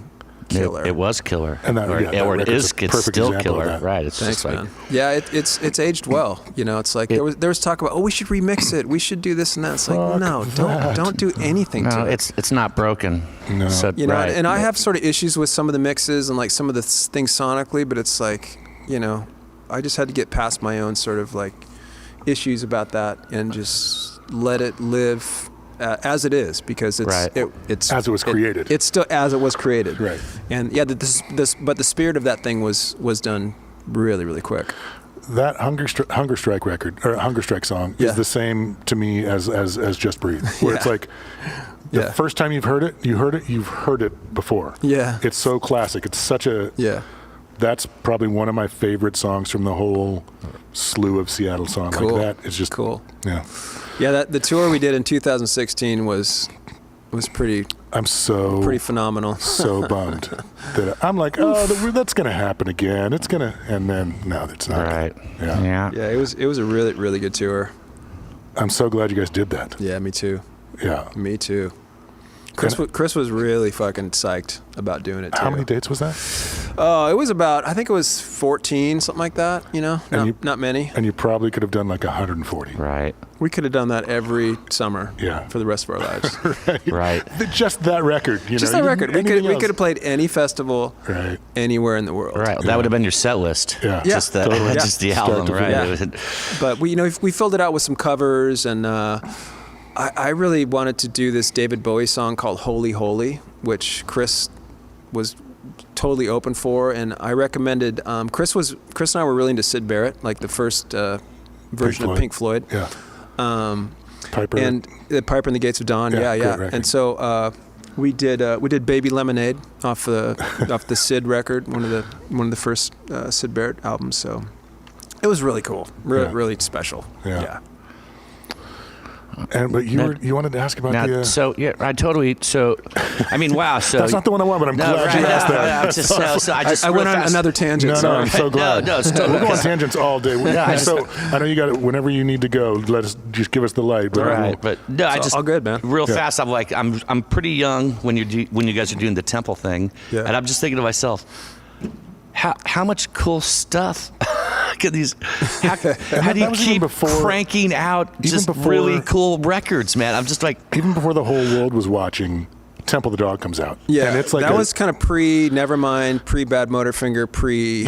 killer. It was killer. And that, or, yeah, that or it record's is. a It's perfect still example of killer. that. Right. It's Thanks, just like, man. Yeah, it's aged well. It's like there was talk about, we should remix it. We should do this and that. It's like, Fuck no, that. don't do anything no, to it. it's not broken. No. So, right. And I have sort of issues with some of the mixes and like some of the things sonically, but it's like, I just had to get past my own sort of like issues about that and just let it live as it is, because it's Right. it's As it was created. It's still as it was created. Right. And yeah, but the spirit of that thing was done really, really quick. That Hunger Strike record, or Hunger Strike song, Yeah. is the same to me as Just Breathe. Where it's Yeah. like, the Yeah. first time you've heard it, you've heard it before. Yeah. It's so classic. It's such a... Yeah. That's probably one of my favorite songs from the whole slew of Seattle songs Cool. like that. It's just... Cool. Yeah. Yeah, the tour we did in 2016 was pretty I'm so phenomenal. so bummed that I'm like, that's gonna happen again. It's gonna, and then no, it's not. Right. Yeah. Yeah. Yeah, it was a really, really good tour. I'm so glad you guys did that. Yeah, me too. Yeah. Me too. Chris was really fucking psyched about doing it too. How many dates was that? It was I think it was 14, something like that, not many. And you probably could have done like 140. Right. We could have done that every summer for the rest of our lives. Right. Just that record, Just that record. We could have played any festival Right. anywhere in the world. Right. That would have been your set list. Yeah. Just that. Totally. Just the Start album, to right? finish. But we filled it out with some covers, and I really wanted to do this David Bowie song called Holy Holy, which Chris was totally open for, and I recommended. Chris and I were really into Syd Barrett, like the first version of Pink Floyd. Yeah. Piper. And the Piper and the Gates of Dawn. Yeah, Yeah. great record. And so we did Baby Lemonade off the Syd record, one of the first Syd Barrett albums. So it was really cool, really special. Yeah. But you wanted to ask about Now, the. so yeah, I totally. So, I mean, wow. So That's not the one I want, but I'm glad you asked that. I went on another tangent. No, Sorry. I'm so glad. No, it's totally We'll go on tangents all day. So I know you got it. Whenever you need to go, just give us the light. But Right, but no, I just all good, man. Real fast, I'm pretty young when you guys are doing the temple thing, and I'm just thinking to myself, how much cool stuff could these? How do you keep cranking out just really cool records, man? I'm just like, even before the whole world was watching, Temple of the Dog comes out. Yeah, and it's like that was kind of pre Nevermind, pre Bad Motorfinger, pre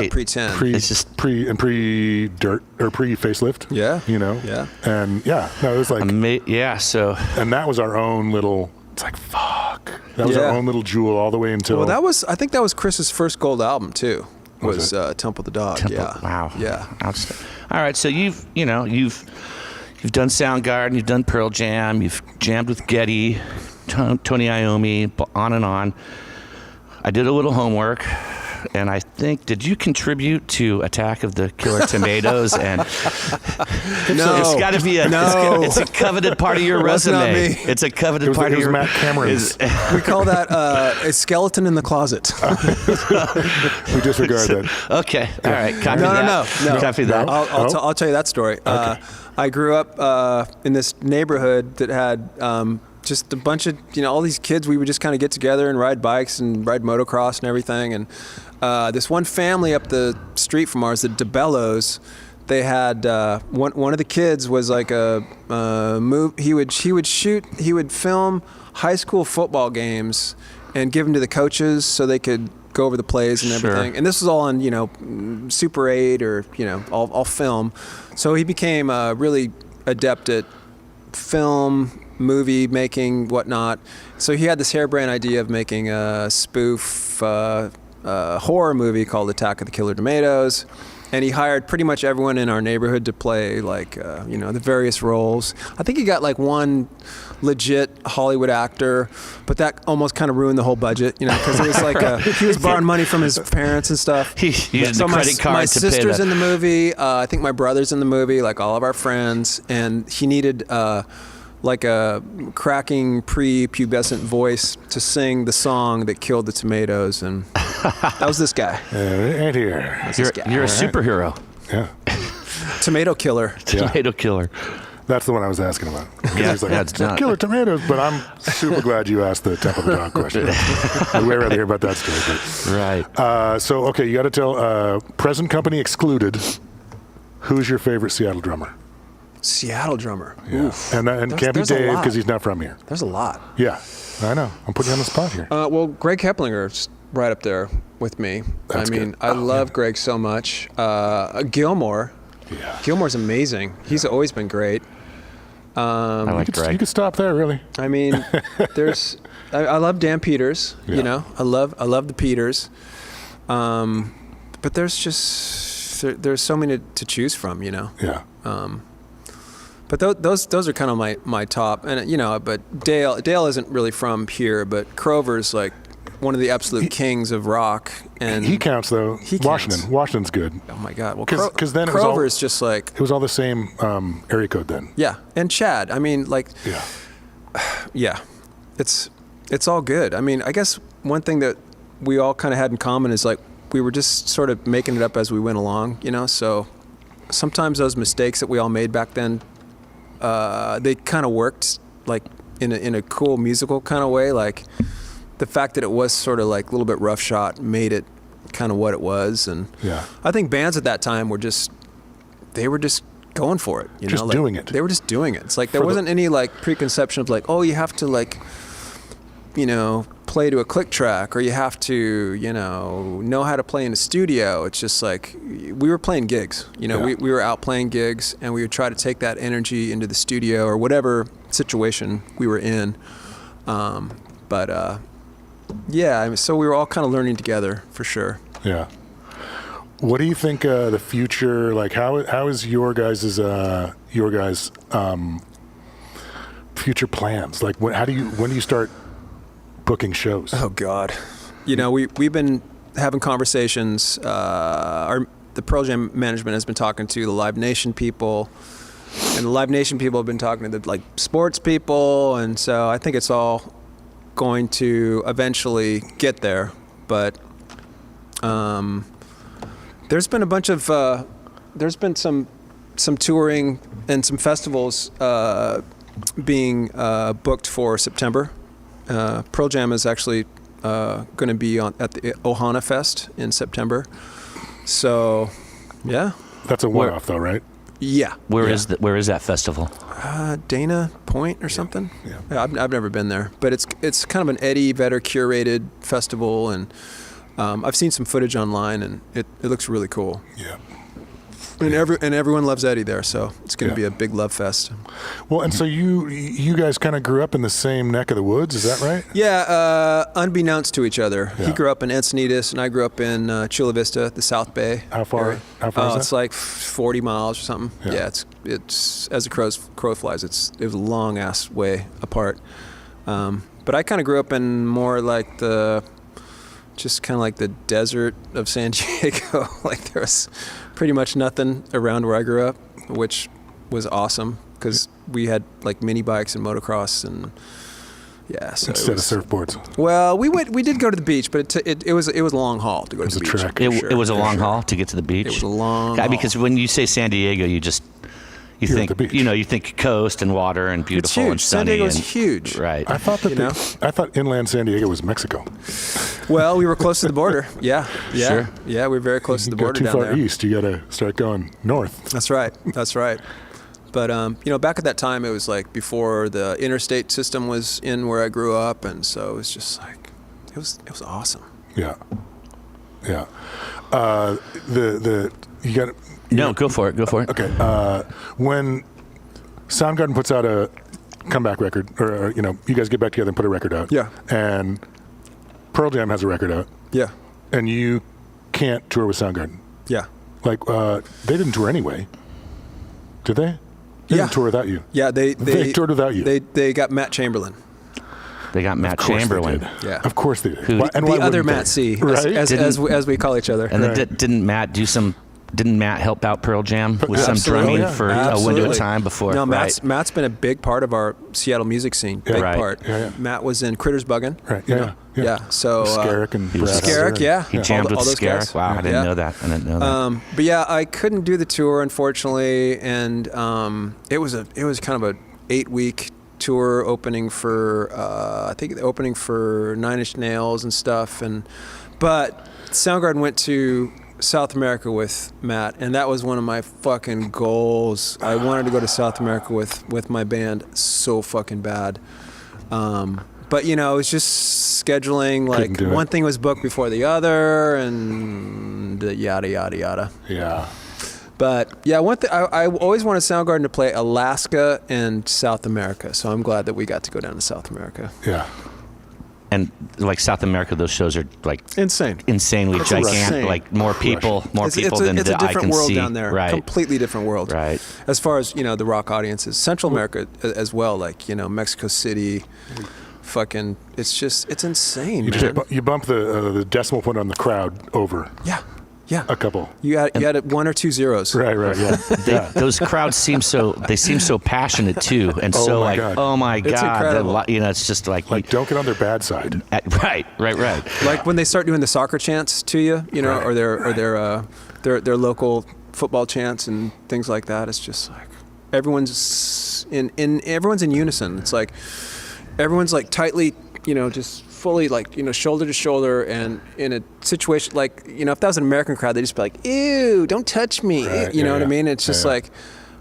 pre 10. It's just pre Dirt or pre Facelift. Yeah, Yeah. And it was like So and that was our own little. It's like fuck. That was our own little jewel all the way until. Well, I think that was Chris's first gold album too. Was Temple of the Dog? Yeah. Wow. Yeah. All right. So you've done Soundgarden, you've done Pearl Jam, you've jammed with Geddy, Tony Iommi, on and on. I did a little homework, and I think, did you contribute to Attack of the Killer Tomatoes? And No. it's got to be it's a coveted part of your That's resume. not me. It's a coveted part of your. Matt Cameron's. We call that a skeleton in the closet. We disregard that. Okay. All right. Copy that. No. Copy that. I'll tell you that story. I grew up in this neighborhood that had just a bunch of, all these kids. We would just kind of get together and ride bikes and ride motocross and everything. And this one family up the street from ours, the DeBellos, they had one of the kids was like he would film high school football games and give them to the coaches so they could go over the plays and everything. Sure. And this was all on, Super 8 or, all film. So he became really adept at film, movie making, whatnot. So he had this harebrained idea of making a spoof horror movie called Attack of the Killer Tomatoes. And he hired pretty much everyone in our neighborhood to play the various roles. I think he got like one legit Hollywood actor, but that almost kind of ruined the whole budget, because it was like he was borrowing money from his parents and stuff. He used the credit card my to pay sister's that. in the movie. I think my brother's in the movie, like all of our friends, and he needed like a cracking pre-pubescent voice to sing the song that killed the tomatoes, and That was this guy. Right here. You're a superhero. Yeah. Tomato killer. Tomato killer. That's the one I was asking about. Yeah, He's like, that's not- killer tomatoes. But I'm super glad you asked the Temple of the Dog question. I'd way rather hear about that story. But. Right. So, okay, you got to tell, present company excluded, who's your favorite Seattle drummer? Seattle drummer. Yeah. Oof. And can't be there's a Dave lot. because he's not from here. There's a lot. Yeah, I know. I'm putting you on the spot here. Well, Greg Heplinger's right up there with me. That's I mean, good. I love Greg so much. Gilmore. Yeah. Gilmore's amazing. He's always been great. I like You Greg. could stop there, really. I mean, I love Dan Peters. Yeah. You know, I love the Peters. But there's there's so many to choose from. You know. Yeah. But those are kind of my top, and you know. But Dale isn't really from here, but Crover's like one of the absolute kings of rock, and He counts, though. He Washington. counts. Washington's good. oh my God, well, 'Cause then it was all- Crover's just like It was all the same area code then. yeah, and Chad. I mean, like Yeah. yeah, it's all good. I mean, I guess one thing that we all kind of had in common is like we were just sort of making it up as we went along, you know. So sometimes those mistakes that we all made back then, they kind of worked like in a cool musical kind of way. Like the fact that it was sort of like a little bit roughshod made it kind of what it was. And Yeah. I think bands at that time were just going for it. You Just know, like, doing it. They were just doing it. It's like there For the- wasn't any like preconception of like, oh, you have to like, you know, play to a click track, or you have to, you know how to play in a studio. It's just like we were playing gigs. You know, Yeah. we were out playing gigs, and we would try to take that energy into the studio or whatever situation we were in. Yeah, I mean, so we were all kind of learning together for sure. Yeah. What do you think the future, like how is your guys' future plans? Like when do you start booking shows? Oh God, you know we've been having conversations. The Pearl Jam management has been talking to the Live Nation people, and the Live Nation people have been talking to the like sports people, and so I think it's all going to eventually get there. But there's been a bunch of there's been some touring and some festivals being booked for September. Pearl Jam is actually going to be at the Ohana Fest in September. So, yeah. That's a one-off, though, right? Yeah. Where is that festival? Dana Point or something? Yeah. I've never been there, but it's kind of an Eddie Vedder curated festival, and I've seen some footage online, and it looks really cool. Yeah. And everyone loves Eddie there, so it's going to Yeah. be a big love fest. Well, and so you guys kind of grew up in the same neck of the woods, is that right? Yeah, unbeknownst to each other. Yeah. He grew up in Encinitas, and I grew up in Chula Vista, the South Bay. How far? area. How far is It's that? like 40 miles or something. Yeah. Yeah, it's as the crow flies. It was a long ass way apart. But I kind of grew up in more like just kind of like the desert of San Diego. Like there was pretty much nothing around where I grew up, which was awesome because we had like mini bikes and motocross and yeah. So Instead of surfboards. well, we did go to the beach, but it was a long haul to go to was the a beach. trek. for It, sure, it was a for long sure. haul to get to the beach. It was a long Yeah, haul. because when you say San Diego, you You're at think the beach. you think coast and water and It's beautiful and huge. San sunny. Diego is and, huge. Right. I thought that You know? I thought inland San Diego was Mexico. Well, we were close to the border. Yeah. Sure. Yeah, we were very close to the You go border too down far there. east, you got to start going north. That's right. But back at that time, it was like before the interstate system was in where I grew up, and so it was just like it was awesome. Yeah. Yeah. You got No, go for it. Go for it. Okay. When Soundgarden puts out a comeback record, or you guys get back together and put a record out. Yeah. And Pearl Jam has a record out, Yeah. and you can't tour with Soundgarden. Yeah. Like, they didn't tour anyway, did they? They Yeah. didn't tour without you. Yeah. They toured without you. They got Matt Chamberlain. They got Matt Of course Chamberlain. They did. Yeah. Of course they did. Who- Why The other wouldn't Matt they? C, Right? as we call each other. And then Right. didn't Matt do some didn't Matt help out Pearl Jam with some Absolutely. drumming for a window of time before? No, right. Matt's been a big part of our Seattle music scene. Big Right. part. Yeah. Matt was in Critters Buggin'. Right. you Yeah. know? Yeah. So Scarrick and Brad Scarrick, Elder. yeah. He jammed with all those Scarrick. guys. Wow, I didn't Yeah. know that. I didn't know that. But yeah, I couldn't do the tour, unfortunately, and it was kind of a 8-week tour opening for I think the opening for Nine Inch Nails and stuff, but Soundgarden went to South America with Matt, and that was one of my fucking goals. I wanted to go to South America with my band so fucking bad. But it was just scheduling. Like do it. one thing was booked before the other, and yada yada yada. Yeah. But yeah, one thing I always wanted Soundgarden to play Alaska and South America, so I'm glad that we got to go down to South America. Yeah. And like South America, those shows are like Insane. insanely It's gigantic. insane. Like more people than It's the a eye different can world see. down there. Right. Completely different world. Right. As far as the rock audiences, Central America as well. Like Mexico City, fucking. It's insane, man. You bump the decimal point on the crowd over Yeah. a couple. You had 1 or 2 zeros. Right. Yeah. Yeah. Those crowds seem so passionate too, and Oh so my like, God. oh my It's God, incredible. it's just like, Don't get on their bad side. right. Like when they start doing the soccer chants to you, Right. or their local football chants and things like that. It's just like everyone's in unison. It's like everyone's like tightly, just fully like shoulder to shoulder, and in a situation like if that was an American crowd, they'd just be like, ew, don't touch me. Right, You know yeah, what I yeah. mean? It's just Yeah. like.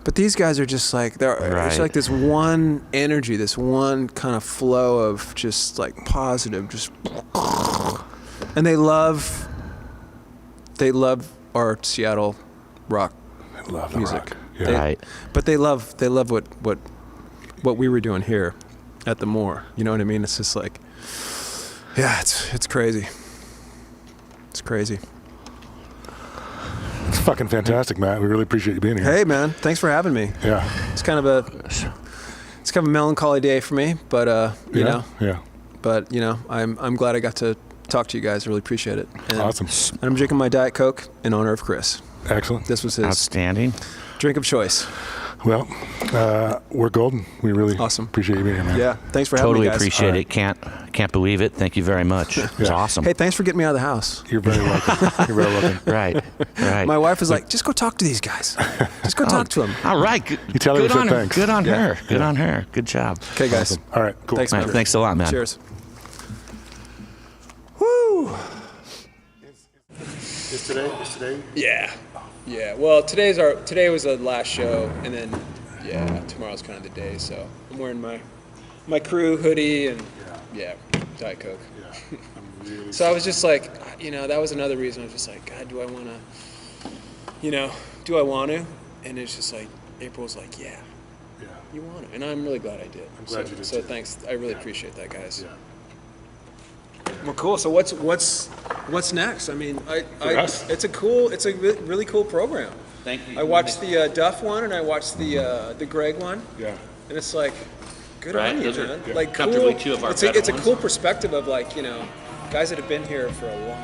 But these guys are just like it's Right. like this one energy, this one kind of flow of just like positive, just, and they love our Seattle rock I love the music. rock. Yeah. They- Right. But they love what we were doing here at the Moore. You know what I mean? It's just like, yeah, it's crazy. It's crazy. It's fucking fantastic, Matt. We really appreciate you being here. Hey man, thanks for having me. Yeah. It's kind of a melancholy day for me, but you know, Yeah. but I'm glad I got to talk to you guys. I really appreciate it. And, Awesome. And I'm drinking my Diet Coke in honor of Chris. Excellent. This was his Outstanding. drink of choice. Well, we're golden. We really Awesome. appreciate you being here, man. Yeah, thanks for having Totally me, guys. appreciate All right. it. Can't believe it. Thank you very much. It was Yeah. awesome. Hey, thanks for getting me out of the house. You're very welcome. You're very welcome. Right. My wife was like, just go talk to these guys. Just go talk to them. All right. You tell her good we said on her. thanks. Good on Yeah. her. Good Yeah. on her. Good job. Okay, guys. Awesome. All right, cool. Thanks, Man, man. thanks a lot, man. Cheers. Woo! Is today? Yeah. Well, today was the last show, and then tomorrow's kind of the day. So I'm wearing my crew hoodie and Diet Coke. Yeah. I'm really So I was just like, that was another reason. I was just like, God, do I want to? And it's just like, April was like, yeah, you want to. And I'm really glad I did. I'm glad you did So too. thanks. I really appreciate that, guys. Yeah. Well, cool. So what's next? I mean, us? it's a really cool program. Thank you. I watched the Duff one and I watched the Greg one, Yeah. and it's like, good Right, on you, those are man. Yeah. Like comfortably cool. two of our It's a better cool ones. perspective of like guys that have been here for a long